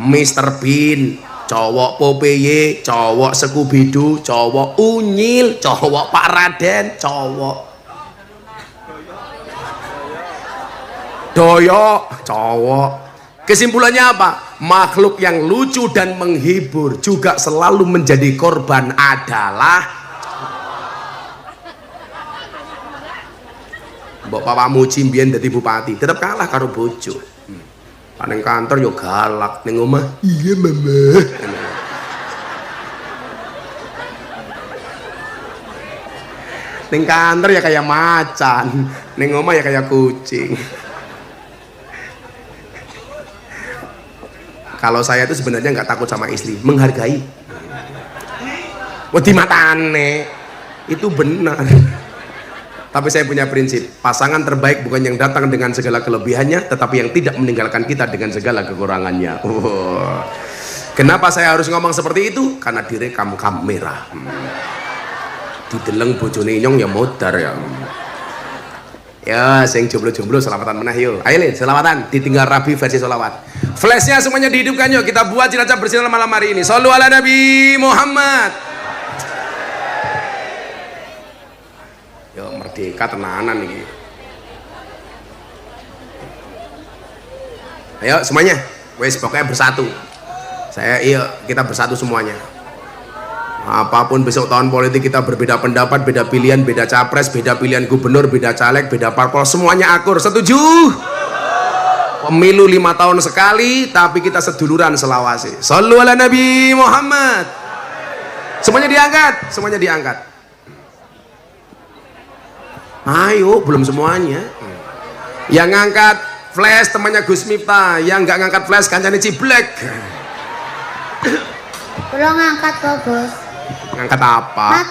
Mr. Bean cowok, Popeye cowok, Scooby Doo cowok, Unyil cowok, Pak Raden cowok, Doyok cowok. Kesimpulannya apa? Makhluk yang lucu dan menghibur juga selalu menjadi korban adalah Mbok Papa Muji mbiyen dadi bupati, tetep kalah karo bojo. Ning kantor yo galak, ning omah iya mama. Ning kantor ya kayak macan, ning omah ya kayak kucing. Kalau saya itu sebenarnya nggak takut sama istri, menghargai. Wedi matane itu benar. Tapi saya punya prinsip, pasangan terbaik bukan yang datang dengan segala kelebihannya, tetapi yang tidak meninggalkan kita dengan segala kekurangannya. Kenapa saya harus ngomong seperti itu? Karena direkam kamera. Dideleng bojone nyong ya modar ya. Ya, sing jomblo-jomblo selamatan meneh yuk. Ayo nih, selamatan ditinggal Rabi versi solawat. Flashnya semuanya dihidupkan yuk. Kita buat jenazah bersinar malam hari ini. Shallu ala Nabi Muhammad. Yo merdeka tenanan nih. Ayo semuanya, wes pokoknya bersatu. Kita bersatu semuanya. Apapun besok tahun politik kita berbeda pendapat, beda pilihan, beda capres, beda pilihan gubernur, beda caleg, beda parpol, semuanya akur. Setuju? Pemilu 5 tahun sekali, tapi kita seduluran selawase. Shallu ala Nabi Muhammad. Semuanya diangkat, semuanya diangkat. Ayo, belum semuanya. Yang ngangkat flash temannya Gus Miftah, yang nggak ngangkat flash kancane Ciblek. Belum ngangkat kok, Gus. Ngangkat apa?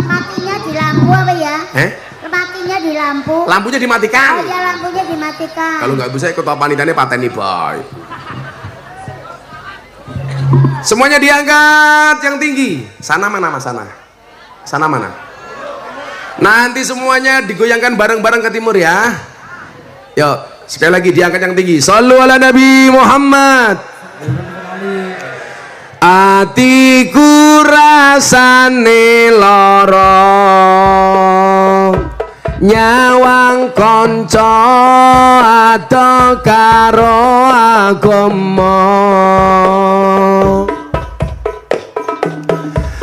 Matinya di lampu apa ya? Matinya di lampu. Lampunya dimatikan. Oh ya, lampunya dimatikan. Kalau nggak bisa ikut panitianya pateni boy. Semuanya diangkat yang tinggi. Sana mana mas sana? Sana mana? Nanti semuanya digoyangkan bareng-bareng ke timur ya. Yuk, sekali lagi diangkat yang tinggi. Shallu ala Nabi Muhammad. Atiku rasane lara, nyawang kanca ado karo agama,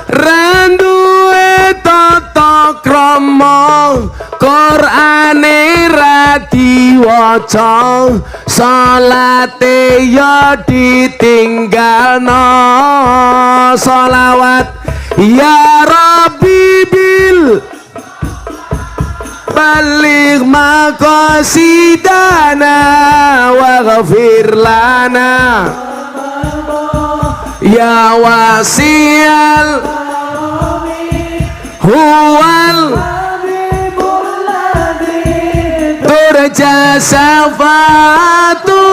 randuwe tata krama, Qur'ane ra diwaca, salate ya ditinggalno, sholawat ya Rabbi bil baligh maqasidana waghfir lana ya wasi'al huwal turja syafa'atu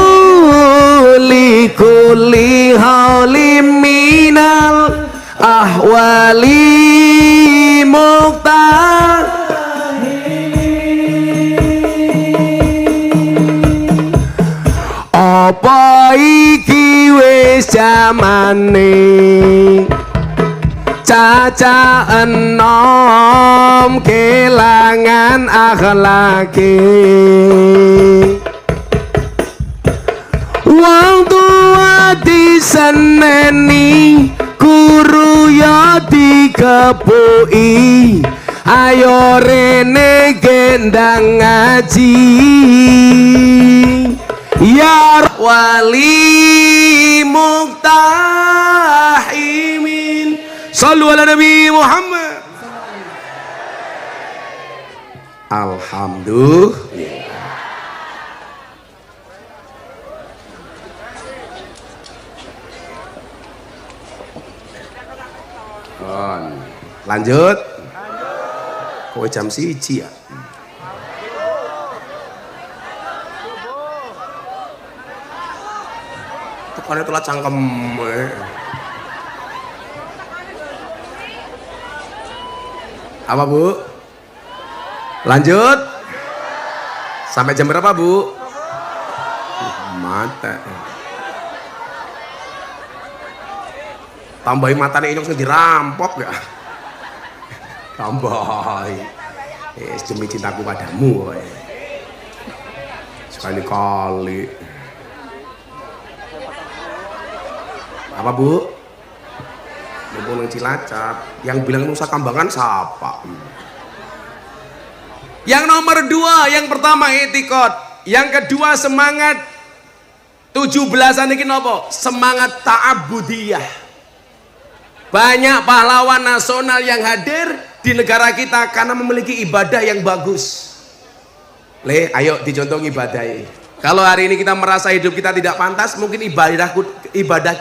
likulli haulim minal ahwali muqtah. Apa iki wis jamane bocah enom kelangan akhlake. Wong tua diseneni, guru ya dikepuki, ayo rene gendang ngaji. Ya wali muktahimin, sallu ala Nabi Muhammad. Alhamdulillah. Lanjut. Kowe jam 1 ya. Tekane telat cangkem. Apa Bu? Lanjut. Sampai jam berapa Bu? Mata. Tambahin matanya ini langsung dirampok gak? Tambahin. Demi cintaku padamu. Sekali-kali. Apa Bu? Mumpung Cilacap. Yang bilang Nusa Kambangan siapa? Yang nomor 2, yang pertama etikot, yang kedua semangat 17-an ini apa? Semangat ta'abudiyah. Banyak pahlawan nasional yang hadir di negara kita karena memiliki ibadah yang bagus. Ayo dicontoh ibadahnya. Kalau hari ini kita merasa hidup kita tidak pantas, mungkin ibadah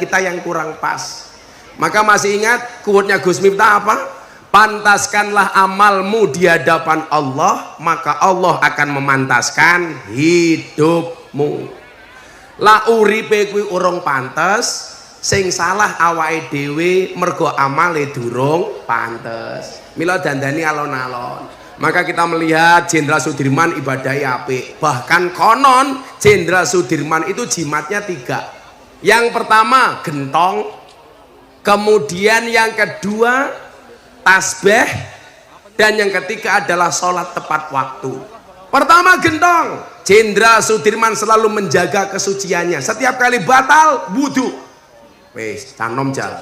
kita yang kurang pas. Maka masih ingat quote-nya Gus Miftah apa? Pantaskanlah amalmu di hadapan Allah, maka Allah akan memantaskan hidupmu. La uripe kuwi urung pantes, sing salah awake dhewe mergo amale durung pantes. Mila dandani alon-alon. Maka kita melihat Jenderal Sudirman ibadahnya apik. Bahkan konon Jenderal Sudirman itu jimatnya 3. Yang pertama gentong, kemudian yang kedua tasbih, dan yang ketiga adalah sholat tepat waktu. Pertama gentong, Jenderal Sudirman selalu menjaga kesuciannya. Setiap kali batal wudu, wes canom jal,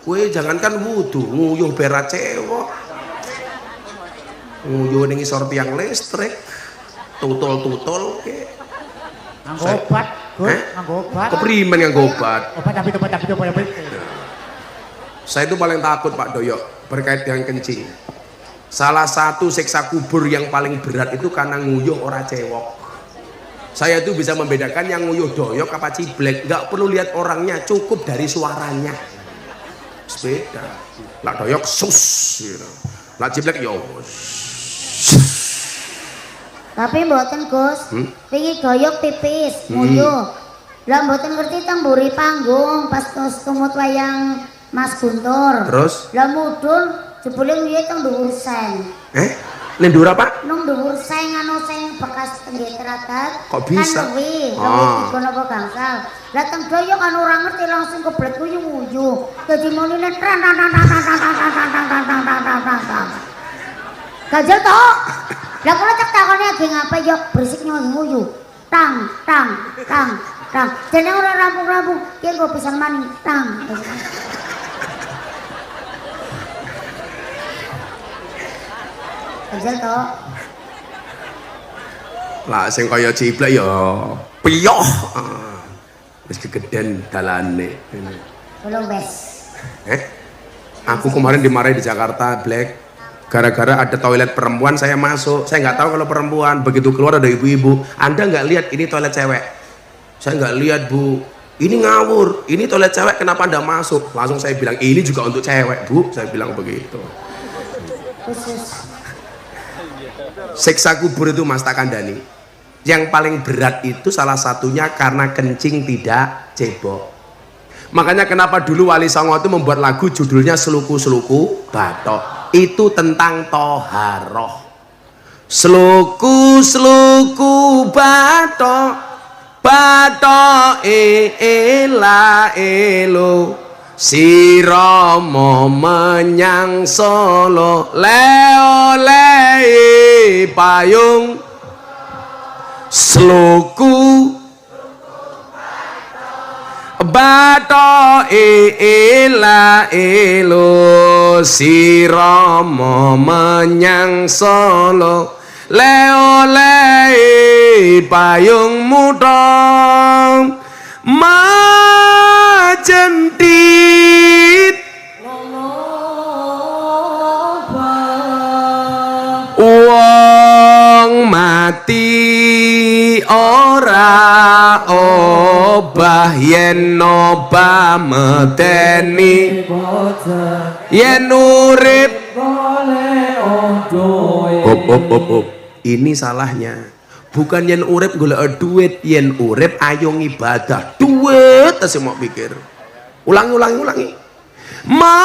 kue jangankan wudu, nguyuh berat cewek, nguyuh ning isor tiang listrik, tutol ke. Nganggo obat, Gus, nganggo obat. Keprimen nganggo obat. Obat tapi. Saya itu paling takut Pak Doyok berkait dengan kencing. Salah satu siksa kubur yang paling berat itu karena nguyuh ora cewek. Saya itu bisa membedakan yang nguyuh doyok apa ciblek. Nggak perlu lihat orangnya, cukup dari suaranya. Beda. Lah doyok sus, gitu. Lah ciblek yo. Tapi mboten Gus, wingi doyok pipis, nguyuh. Lah mboten ngerti teng mburi panggung pas tumut wayang Mas Guntur. Terus? Lah mudhun jebule nguyuh teng dhuwur seng. Nendur apa? Nung dhuwur seng anu sing bekas tenggih teratat. Kok bisa? Kan luwih dikono apa gangsal. Lah teng doyok kan ora ngerti langsung keblek nguyuh. Dadi monine tran. Gajel to. Lah kula cek takone age ngapa yo berisik nguyuh. Tang. Dene ora rampung-rampung, ki engko pisan maning tang. Gajel to. Lah sing kaya ciblek ya piyoh. Wis kegeden dalane. Belum wes. Aku kemarin dimarahi di Jakarta, Black. Gara-gara ada toilet perempuan saya masuk. Saya nggak tahu kalau perempuan. Begitu keluar ada ibu-ibu. Anda nggak lihat ini toilet cewek? Saya nggak lihat Bu. Ini ngawur. Ini toilet cewek kenapa Anda masuk? Langsung saya bilang ini juga untuk cewek Bu. Saya bilang begitu. Khusus. Siksa kubur itu Mas Takandani. Yang paling berat itu salah satunya karena kencing tidak cebok. Makanya kenapa dulu Wali Songo itu membuat lagu judulnya Seluku-Seluku Batok. Itu tentang toharoh. Seluku-seluku batok, batok ela elo, Si Rama menyang Solo le payung sluku bato ila elo. Si Rama menyang Solo le payung mutong majentit wong mati ora obah yen obah medeni yen urip hop. Ini salahnya. Bukan yen urip golek duit, yen urip ayo ibadah. Duit tasih mau pikir. Ulangi. Majentit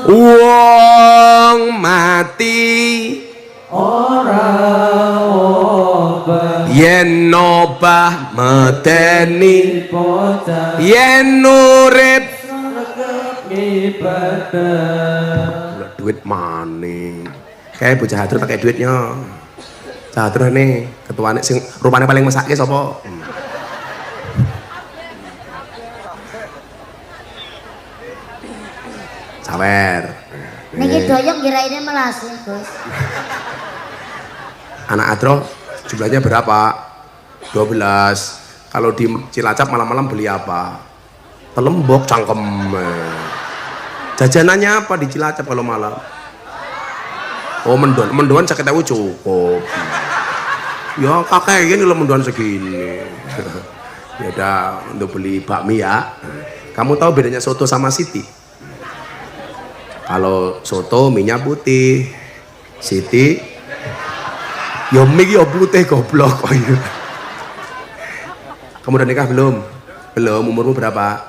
wong mati yen obah medeni yen urip duit maning kayak bocah hadrut pakai duitnya hadrut nih ketuane sing rupane paling mesake sapa sawer Niki doyok kiraine melas, Gus. anak adro jumlahnya berapa? 12. Kalau di Cilacap malam-malam beli apa? Telembok cangkem. Jajanannya apa di Cilacap kalau malam? Oh mendoan sakit tahu cukup. Ya kakek ini lo mendoan segini. Ya udah untuk beli bakmi ya. Kamu tahu bedanya soto sama siti? Kalau soto minyak putih, siti yo mie yo putih goblok. Kamu udah nikah belum? Belum, umurmu berapa?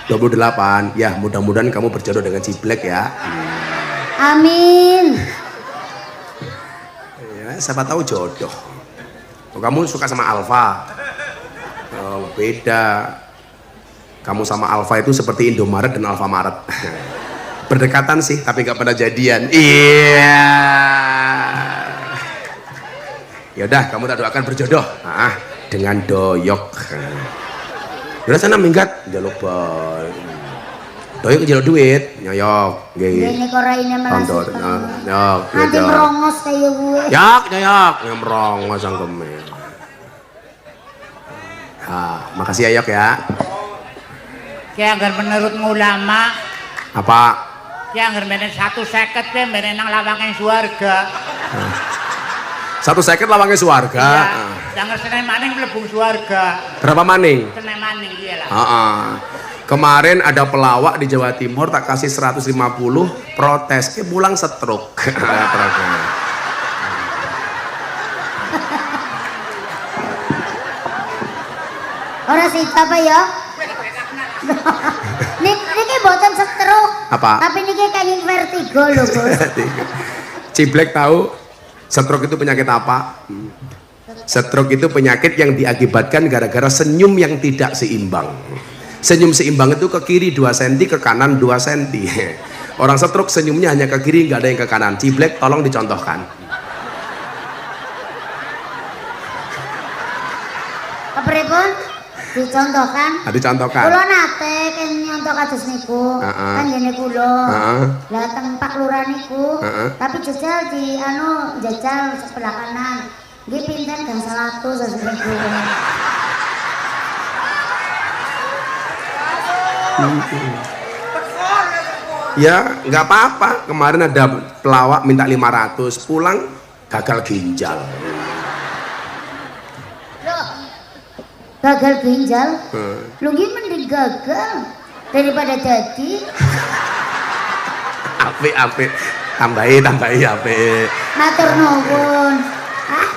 28. Ya, mudah-mudahan kamu berjodoh dengan Ciblek ya. Amin. Ya, siapa tahu jodoh. Oh, kamu suka sama Alfa? Oh, beda. Kamu sama Alfa itu seperti Indomaret dan Alfamaret. Berdekatan sih, tapi nggak pernah jadian. Iya. Yaudah, kamu tak doakan berjodoh. Dengan doyok. Udah sana minggat, jaluk boy. Doyok jaluk duit, nyoyok. Ini koraine melas. Nyok, Nanti merongos kayak gue. Nyoyok, merongos sangkeme. Makasih ya Yok ya. Kayak agar menurutmu ulama Apa? kayak agar menen 150 deh menen nang lawangan suarga 150 lawangnya suarga. iya yang Senen maning mlebu suarga Berapa maning? Senen maning iya lah Kemarin ada pelawak di Jawa Timur tak kasih 150 protes, pulang stroke. Ora sih apa ya? Niki boten stroke. Apa? Tapi niki kayak vertigo loh, Bos. Ciblek tahu stroke itu penyakit apa? Stroke itu penyakit yang diakibatkan gara-gara senyum yang tidak seimbang. Senyum seimbang itu ke kiri 2 cm, ke kanan 2 cm. Orang stroke senyumnya hanya ke kiri, nggak ada yang ke kanan. Ciblek tolong dicontohkan. Kepripun? Dicontohkan. Dicontohkan. Kulo nate kan nyontok kados niku. Kan jene kulo. Lah teng Pak Lurah niku. Tapi jajal di jajal sebelah kanan. Nggih pinten gang 100 niku. Ya nggak apa-apa. Kemarin ada pelawak minta 500, pulang gagal ginjal. Gagal ginjal? Lu mending gagal daripada jadi. Apik, tambahi apik. Matur nuwun.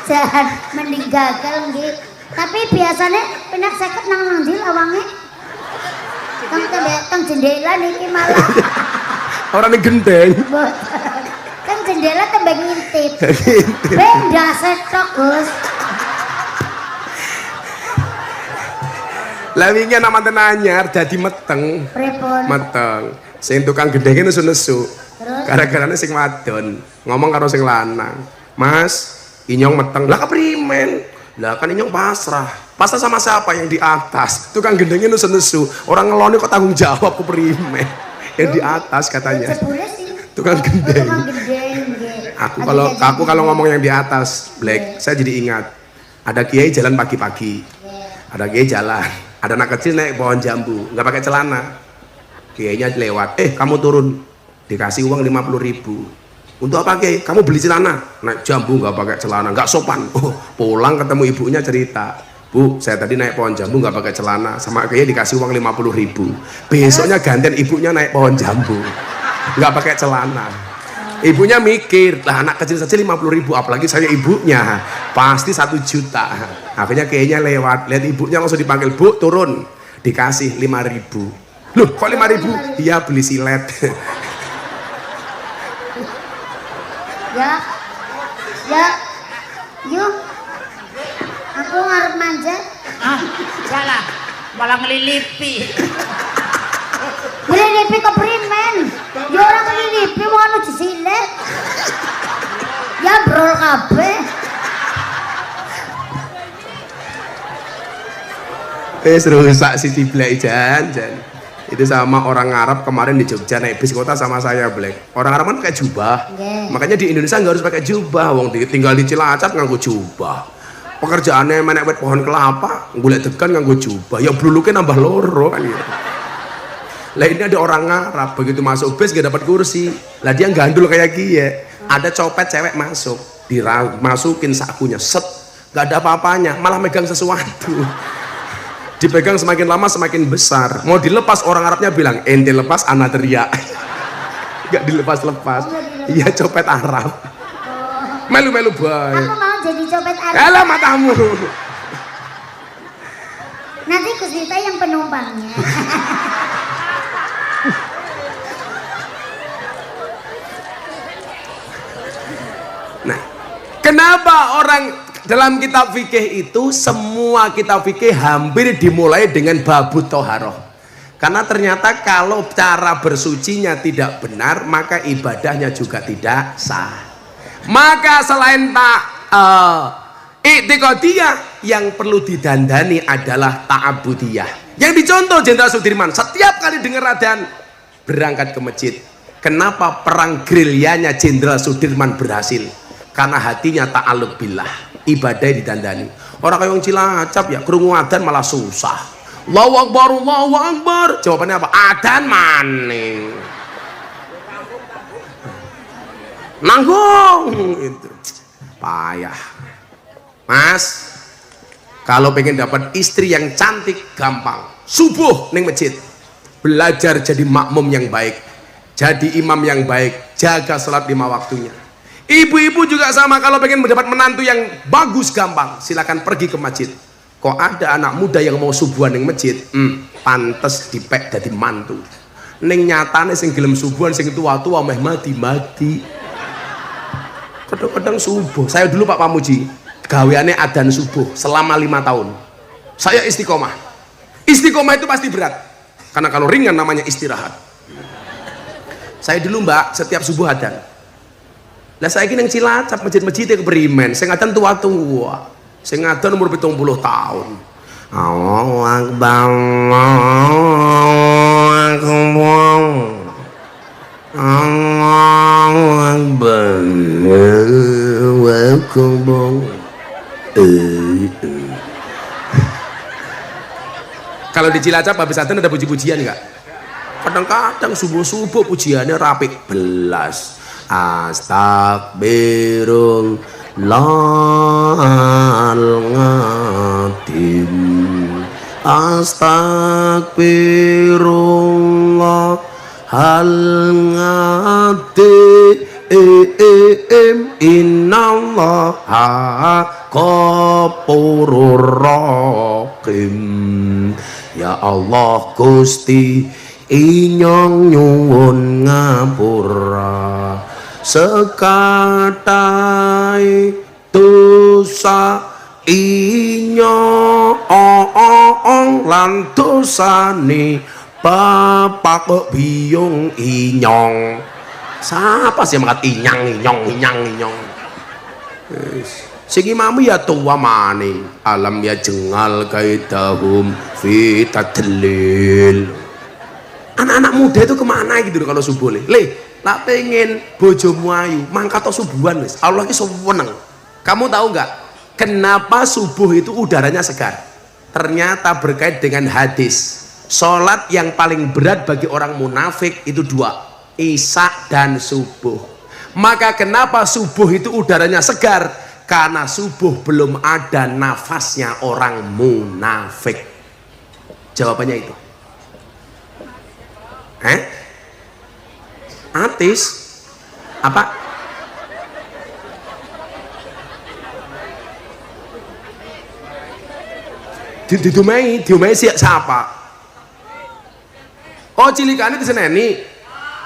Jangan mending gagal nggih. Tapi biasanya penak seket nang ndi lawange? Teng jendela niki malah. Orang ini gendeng. Kan jendela teng mbek ngintip. Benda setok, Gus. Lah wingi ana manten anyar dadi meteng. Pripun? Meteng. Sing tukang gendenge nesu-nesu. Terus? Gara-garane sing wadon ngomong karo sing lanang. Mas, Inyong meteng. Lah keprimen? Lah kan Inyong pasrah. Pasrah sama siapa? Yang di atas. Tukang gendenge nesu-nesu. Orang ngeloni kok tanggung jawab keprimen? Yang di atas katanya. Jebule sih. Tukang gendeng. Tukang gendeng nggih. Aku kalau ngomong yang di atas, Black, saya jadi ingat. Ada kiai jalan pagi-pagi. Ada kiai jalan. Ada anak kecil naik pohon jambu, nggak pakai celana. Kiainya lewat, kamu turun, dikasih uang 50.000. Untuk apa kiai? Kamu beli celana. Naik jambu nggak pakai celana, nggak sopan. Pulang ketemu ibunya cerita, Bu, saya tadi naik pohon jambu nggak pakai celana, sama kiai dikasih uang 50.000. Besoknya gantian ibunya naik pohon jambu, nggak pakai celana. Ibunya mikir, lah anak kecil saja 50.000, apalagi saya ibunya, pasti 1 juta. Akhirnya kayaknya lewat, lihat ibunya langsung dipanggil, Bu turun, dikasih 5.000. Loh kok 5.000? Iya beli silet. Ya, yuk, aku ngarep manja. Salah, malah ngelilipi. Ngelilipi keprimen. Ya orang ngelilipi mau anu jesilet. Ya brol kabeh. Rusak si Black Jan. Itu sama orang Arab kemarin di Jogja naik bis kota sama saya, Black. Orang Arab kan pakai jubah. Yeah. Makanya di Indonesia nggak harus pakai jubah. Wong tinggal di Cilacap nganggo jubah. Pekerjaannya menek wet pohon kelapa, golek degan nganggo jubah. Ya bluluknya nambah loro kan gitu. Lah ini ada orang Arab begitu masuk bis gak dapat kursi. Lah dia gandul kayak gie. Ada copet cewek masuk, dimasukin sakunya, set, gak ada apa-apanya, malah megang sesuatu. Dipegang semakin lama semakin besar. Mau dilepas orang Arabnya bilang, ente lepas ana teriak. Gak dilepas-lepas. Iya copet Arab. Melu-melu baik. Aku mau jadi copet Arab. Alah matamu. Nanti Gus Miftah yang penumpangnya. Nah, kenapa orang dalam kitab fikih itu semua kitab fikih hampir dimulai dengan babut toharoh? Karena ternyata kalau cara bersucinya tidak benar, maka ibadahnya juga tidak sah. Maka selain i'tiqadiyah, yang perlu didandani adalah ta'abudiyah. Yang dicontoh Jenderal Sudirman, setiap kali dengar adzan berangkat ke masjid. Kenapa perang gerilyanya Jenderal Sudirman berhasil? Karena hatinya ta'alluq billah, ibadah didandani. Orang kayak yang Cilacap ya krungu adzan malah susah. Allahu Akbar, Allahu Akbar. Jawabannya apa? Adzan maning. Nanggung itu. Payah. Mas, kalau pengen dapat istri yang cantik gampang. Subuh ning masjid. Belajar jadi makmum yang baik. Jadi imam yang baik, jaga salat 5 waktunya. Ibu-ibu juga sama, kalau pengen mendapat menantu yang bagus gampang, silakan pergi ke masjid. Kok ada anak muda yang mau subuhan ning masjid, pantes dipek dadi mantu. Ning nyatane sing gelem subuhan sing tua-tua meh mati-mati. Kadang-kadang subuh. Saya dulu Pak Pamuji, gaweane adzan subuh selama 5 tahun. Saya istiqomah. Istiqomah itu pasti berat. Karena kalau ringan namanya istirahat. Saya dulu Mbak, setiap subuh adzan. Lah saya ini yang Cilacap, masjid-masjidnya keberimen, saya ngadzan tua-tua, saya ngadzan umur 70 tahun. Allahu Akbar, Allahu Akbar, Allahu Akbar, Allahu Akbar. Kalau di Cilacap habis adzan ada puji-pujian enggak? Kadang-kadang subuh-subuh pujiannya rapi belas. Astagfirullahaladzim, astagfirullahaladzim, innallaha ghafurur rahim. Ya Allah Gusti, Inyong nyuwun ngapura, sekatai dosa inyo ong lan dosane bapak biyung inyong. Siapa sih yang mengatakan inyong? Sing imamu ya tua maning alam ya jengal kaidahum fitadlil. Anak-anak muda itu kemana gitu kalau subuh lah pengen bojomu ayu mangkat atau subuhan wis Allah ini seneng. Kamu tahu nggak kenapa subuh itu udaranya segar? Ternyata berkait dengan hadis sholat yang paling berat bagi orang munafik itu dua, isya dan subuh. Maka kenapa subuh itu udaranya segar? Karena subuh belum ada nafasnya orang munafik. Jawabannya itu atis apa? Diumai siapa? Oh cilikane diseneni.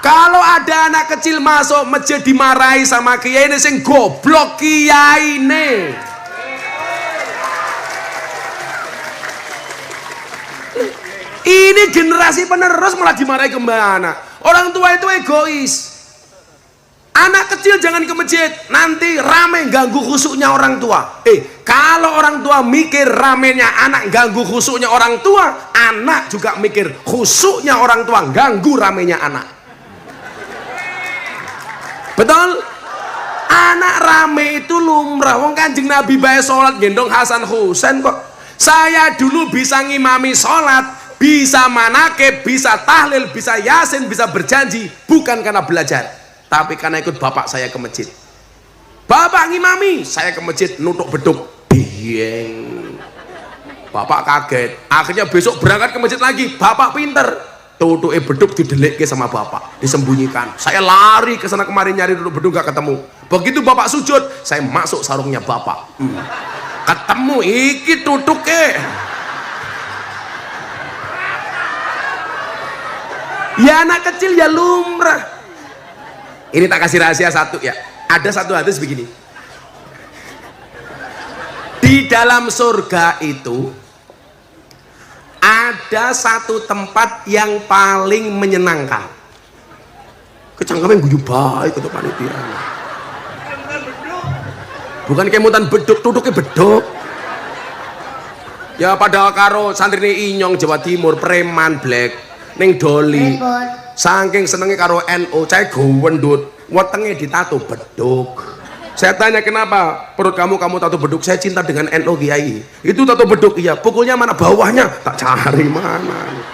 Kalau ada anak kecil masuk masjid dimarahi sama kiai ini sing goblok kiai ini. Ini generasi penerus malah dimarahi kemana? Orang tua itu egois. Anak kecil jangan ke masjid, nanti rame ganggu khusuknya orang tua. Kalau orang tua mikir ramenya anak ganggu khusuknya orang tua, anak juga mikir khusuknya orang tua ganggu ramenya anak. Betul? Anak rame itu lumrah. Wong Kanjeng Nabi bae salat gendong Hasan Husain kok. Saya dulu bisa ngimami salat, bisa manakib, bisa tahlil, bisa yasin, bisa berjanji, bukan karena belajar, tapi karena ikut bapak saya ke masjid. Bapak ngimami, saya ke masjid nutuk beduk, bieng. Bapak kaget, akhirnya besok berangkat ke masjid lagi. Bapak pinter, tutuke beduk didelikke sama bapak, disembunyikan. Saya lari ke sana kemari nyari tutuk beduk gak ketemu. Begitu bapak sujud, saya masuk sarungnya bapak. Ketemu iki tutuke. Ya anak kecil ya lumrah. Ini tak kasih rahasia satu ya. Ada satu hadis begini. Di dalam surga itu ada satu tempat yang paling menyenangkan. Kecangkeman guyu baik untuk panitia. Bukan kemutan beduk, duduknya beduk. Ya padahal karo santri Inyong Jawa Timur preman black ning doli. Saking senengnya karo NU, saya gowendut, wetenge ditato beduk. Saya tanya kenapa perut kamu tato beduk? Saya cinta dengan NU Kiai. Itu tato beduk iya. Pukulnya mana bawahnya? Tak cari mana.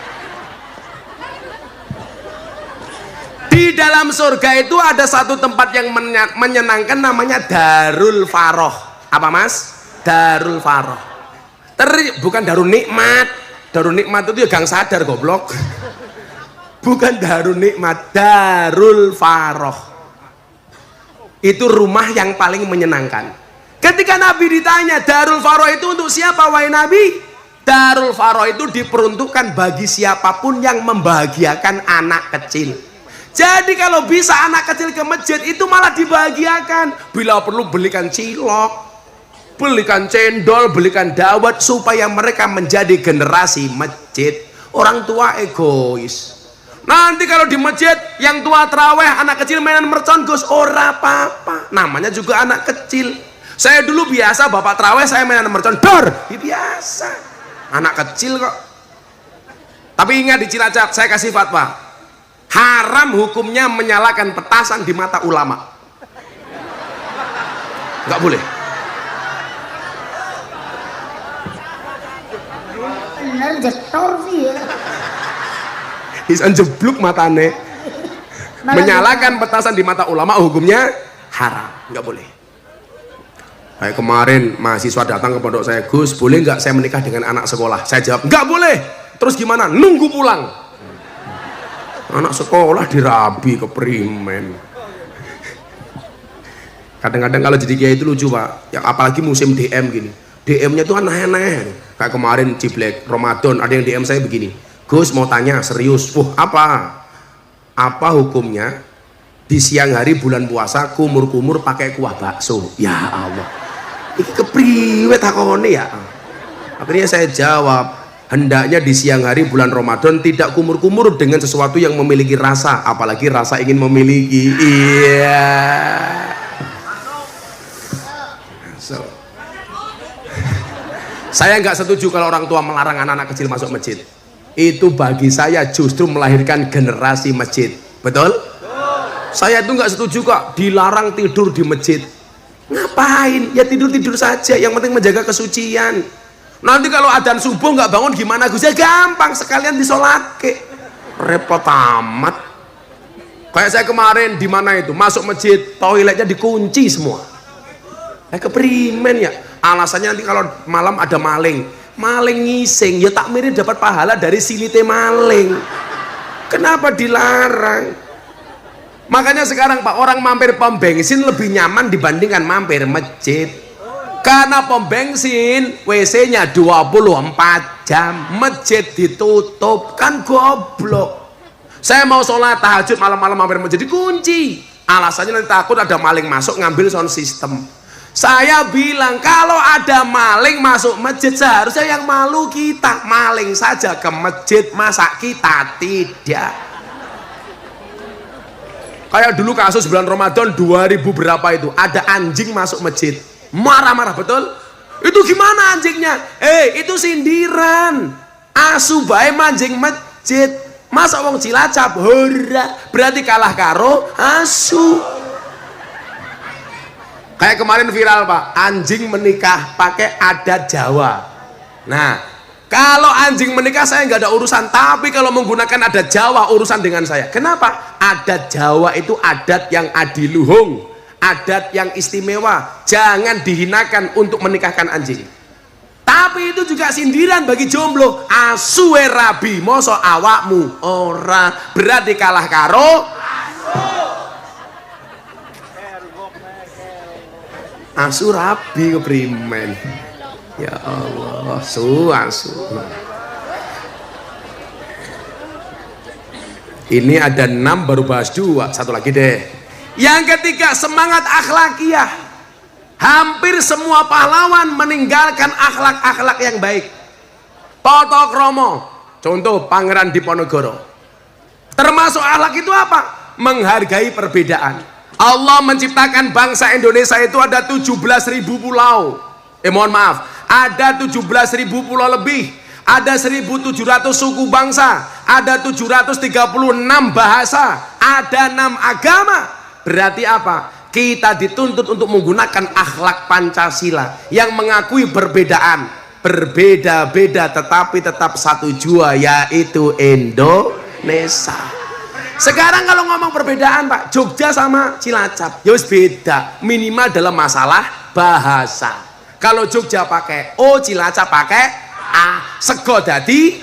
Di dalam surga itu ada satu tempat yang menyenangkan namanya Darul Faroh. Apa mas? Darul Faroh. Bukan Darul Nikmat. Darul Nikmat itu ya gang sadar goblok. Bukan Darul Nikmat, Darul Faroh. Itu rumah yang paling menyenangkan. Ketika Nabi ditanya Darul Faroh itu untuk siapa wahai Nabi? Darul Faroh itu diperuntukkan bagi siapapun yang membahagiakan anak kecil. Jadi kalau bisa anak kecil ke masjid itu malah dibahagiakan. Bila perlu belikan cilok, belikan cendol, belikan dawet supaya mereka menjadi generasi masjid. Orang tua egois. Nanti kalau di masjid yang tua terawih anak kecil mainan mercon Gus, ora apa-apa. Namanya juga anak kecil. Saya dulu biasa bapak terawih saya mainan mercon dor, biasa. Anak kecil kok. Tapi ingat di Cilacap saya kasih fatwa. Haram hukumnya menyalakan petasan di mata ulama. Nggak boleh. Bener jetor sih ya. Isan jeblok matane. Menyalakan petasan di mata ulama hukumnya haram, nggak boleh. Kayak kemarin mahasiswa datang ke pondok saya, Gus boleh nggak saya menikah dengan anak sekolah? Saya jawab nggak boleh. Terus gimana? Nunggu pulang. Anak sekolah dirabi ke primen. Kadang-kadang kalau jadi kiai itu lucu pak, ya apalagi musim DM gini, DM-nya tuh aneh-aneh. Kayak kemarin Ciblek Ramadan ada yang DM saya begini, Gus mau tanya serius, apa hukumnya di siang hari bulan puasa kumur-kumur pakai kuah bakso. Ya Allah, ini kepriwe takone ya. Akhirnya saya jawab, hendaknya di siang hari bulan Ramadan tidak kumur-kumur dengan sesuatu yang memiliki rasa, apalagi rasa ingin memiliki. Iya. So. Saya nggak setuju kalau orang tua melarang anak-anak kecil masuk masjid. Itu bagi saya justru melahirkan generasi masjid. Betul? Saya itu nggak setuju kok dilarang tidur di masjid. Ngapain? Ya tidur-tidur saja, yang penting menjaga kesucian. Nanti kalau adzan subuh nggak bangun gimana Gus? Ya gampang, sekalian disolake. Repot amat. Kayak saya kemarin di mana itu masuk masjid, toiletnya dikunci semua. Keprimen ya. Alasannya nanti kalau malam ada maling ngising, ya takmirnya dapat pahala dari silite maling. Kenapa dilarang? Makanya sekarang Pak, orang mampir pom bensin lebih nyaman dibandingkan mampir masjid. Karena pom bensin WC-nya 24 jam, masjid ditutup, kan goblok. Saya mau sholat tahajud malam-malam mampir masjid dikunci. Alasannya nanti takut ada maling masuk ngambil sound system. Saya bilang kalau ada maling masuk masjid seharusnya yang malu kita. Maling saja ke masjid, masa kita tidak? Kayak dulu kasus bulan Ramadan 2000 berapa itu, ada anjing masuk masjid, marah-marah, betul? Itu gimana anjingnya? Itu sindiran. Asu bae manjing masjid, masa wong Cilacap hora, berarti kalah karo asu. Kayak kemarin viral Pak, anjing menikah pakai adat Jawa. Nah, kalau anjing menikah saya nggak ada urusan, tapi kalau menggunakan adat Jawa urusan dengan saya. Kenapa? Adat Jawa itu adat yang adiluhung, adat yang istimewa, jangan dihinakan untuk menikahkan anjing. Tapi itu juga sindiran bagi jomblo. Asu rabi, moso awakmu ora, berarti kalah karo asu rabi keprimen. Ya Allah, asu. Ini ada 6 baru bahas 2, satu lagi deh. Yang ketiga, semangat akhlakiyah. Hampir semua pahlawan meninggalkan akhlak-akhlak yang baik. Toto Kromo, contoh Pangeran Diponegoro. Termasuk akhlak itu apa? Menghargai perbedaan. Allah menciptakan bangsa Indonesia itu ada 17.000 pulau. Mohon maaf, ada 17.000 pulau lebih, ada 1.700 suku bangsa, ada 736 bahasa, ada 6 agama. Berarti apa? Kita dituntut untuk menggunakan akhlak Pancasila yang mengakui perbedaan, berbeda-beda tetapi tetap satu jua, yaitu Indonesia. Sekarang kalau ngomong perbedaan Pak, Jogja sama Cilacap ya wis beda, minimal dalam masalah bahasa. Kalau Jogja pakai O, Cilacap pakai A. Sego jadi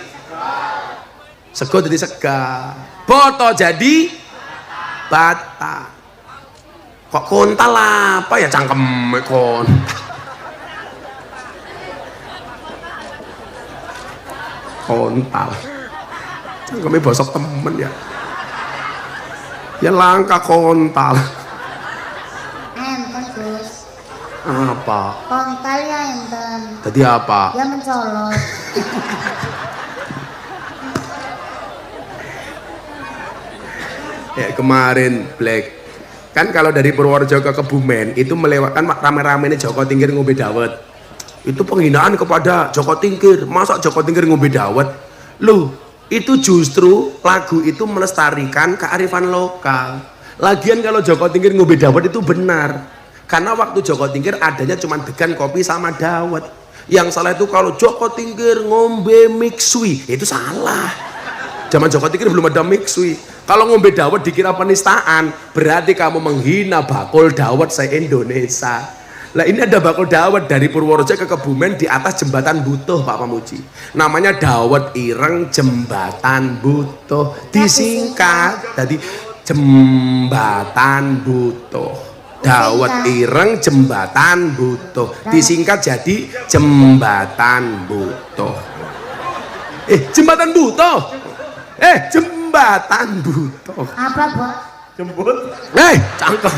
sega, boto jadi bata. Kok kontal apa ya cangkem kontal cangkemnya bosok temen ya. Ya langka kontal. Enten Gus. Apa? Kontal ya enten. Tadi apa? Ya mencolot. Ya kemarin Black. Kan kalau dari Purworejo ke Kebumen itu melewatkan rame-rame Joko Tingkir ngombe dawet. Itu penghinaan kepada Joko Tingkir. Masa Joko Tingkir ngombe dawet? Loh, itu justru lagu itu melestarikan kearifan lokal. Lagian kalau Joko Tingkir ngombe dawet itu benar, karena waktu Joko Tingkir adanya cuma degan kopi sama dawet. Yang salah itu kalau Joko Tingkir ngombe mixui, itu salah. Zaman Joko Tingkir belum ada mixui. Kalau ngombe dawet dikira penistaan, berarti kamu menghina bakul dawet se-Indonesia. Lah ini ada bakul dawet dari Purworejo ke Kebumen di atas jembatan Butuh Pak Pamuji. Namanya dawet ireng jembatan Butuh. Disingkat tadi jembatan Butuh. Dawet ireng jembatan Butuh. Disingkat jadi jembatan Butuh. Jembatan Butuh. Jembatan Butuh. Apa, Bu? Jemput. Cangkem.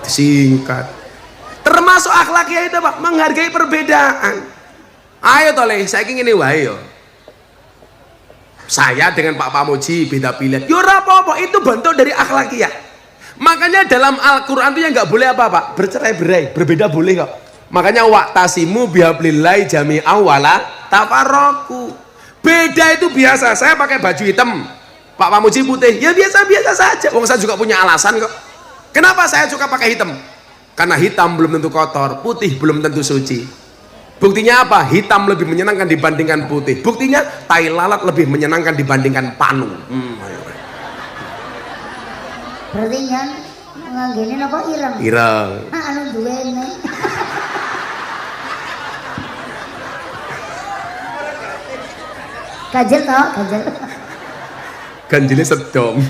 Singkat. Termasuk akhlak ya itu Pak, menghargai perbedaan. Ayo toleh, saya ingin ini wae yo. Saya dengan Pak Pamuji beda pilihan. Yo ora apa-apa, itu bentuk dari akhlakiyah. Makanya dalam Al-Qur'an itu yang nggak boleh apa Pak? Bercerai-berai, berbeda boleh kok. Makanya waqtasimu bihablillahi jami'an wala tafarraqu. Beda itu biasa. Saya pakai baju hitam, Pak Pamuji putih. Ya biasa-biasa saja. Wong saya juga punya alasan kok. Kenapa saya suka pakai hitam? Karena hitam belum tentu kotor, putih belum tentu suci. Buktinya apa? Hitam lebih menyenangkan dibandingkan putih. Buktinya tai lalat lebih menyenangkan dibandingkan panu. Berarti kan nganggene apa ireng? Ireng. Anu duwene. Kajel toh, kajel. Ganjilnya sedom.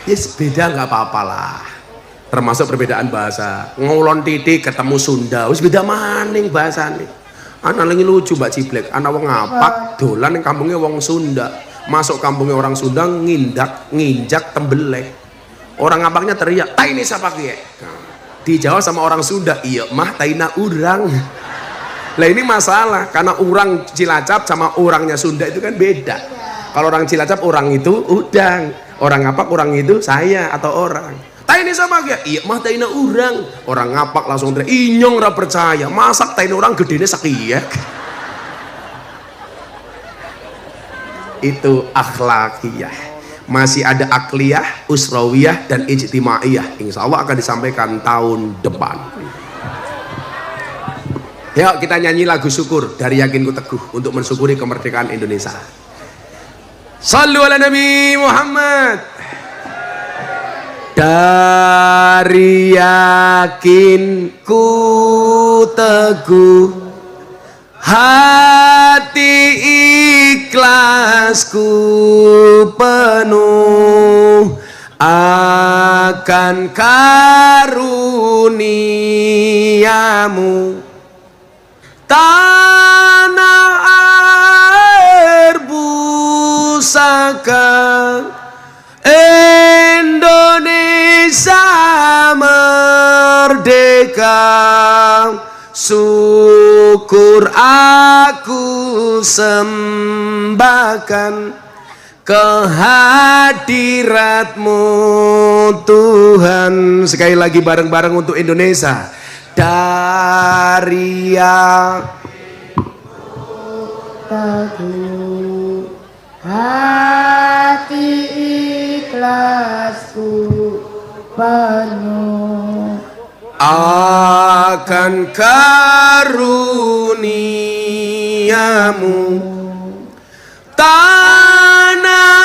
Yes, beda nggak apa-apa lah. Termasuk perbedaan bahasa. Ngulon titik ketemu Sunda, wis beda maning bahasane. Anak lagi lucu Mbak Ciblek, anak wong ngapak dolan yang kampungnya wong Sunda. Masuk kampungnya orang Sunda nginjak tembelek. Orang ngapaknya teriak, "Tai ini siapa kiye?" Nah, dijawab sama orang Sunda, "Iya mah taina urang." Lah ini masalah karena orang Cilacap sama orangnya Sunda itu kan beda. Kalau orang Cilacap orang itu udang, orang ngapak orang itu saya atau orang. Tai ini sama ya? Iya mah taina urang. Orang ngapak langsung teriak, "Inyong ora percaya, masak taina orang gedene sakiyak." Itu akhlakiyah. Masih ada akliyah, usrawiyah dan ijtimaiyah. Insya Allah akan disampaikan tahun depan. Yuk kita nyanyi lagu syukur dari Yakinku Teguh untuk mensyukuri kemerdekaan Indonesia. Sallu ala Nabi Muhammad. Dari yakinku teguh, hati ikhlasku penuh akan karuniamu. Tanah air pusaka Indonesia merdeka, syukur aku sembahkan kehadiratmu Tuhan. Sekali lagi bareng-bareng untuk Indonesia. Dari teguh, hati ikhlasku penuh akan karuniamu. Tanah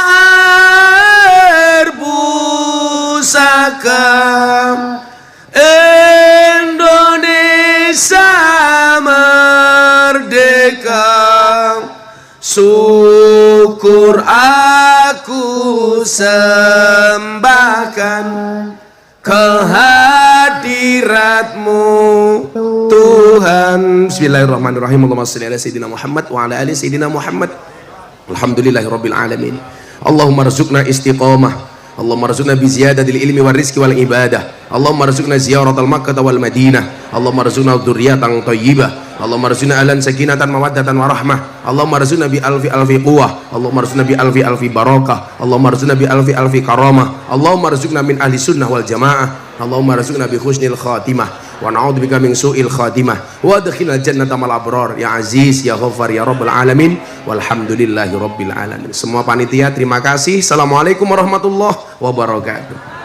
air pusaka Indonesia merdeka, syukur aku sembahkan kehadiratmu Tuhan. Bismillahirrahmanirrahim. Allahumma shalli ala sayyidina Muhammad wa ala ali sayyidina Muhammad. Alhamdulillahirabbil alamin. Allahumma rzuqna istiqamah. Allahumma rzuqna bi ziyadatil ilmi wal rizqi wal ibadah. Allahumma rzuqna ziyaratal Makkah wal Madinah. Allahumma rzuqna dzurriyyatan thayyibah. Allahumma rzuqna ahlan sakinatan mawaddatan warahmah. Allahumma rzuqna bi alfi quwwah. Allahumma rzuqna bi alfi barakah. Allahumma rzuqna bi alfi karamah. Allahumma rzuqna min ahli sunnah wal jamaah. Allahumma rzuqna bi husnil khatimah wa na'udzubika min su'il khatimah wa adkhilna jannata mal abrar ya aziz ya ghaffar ya rabbal alamin walhamdulillahi rabbil alamin. Semua panitia terima kasih. Assalamualaikum warahmatullahi wabarakatuh.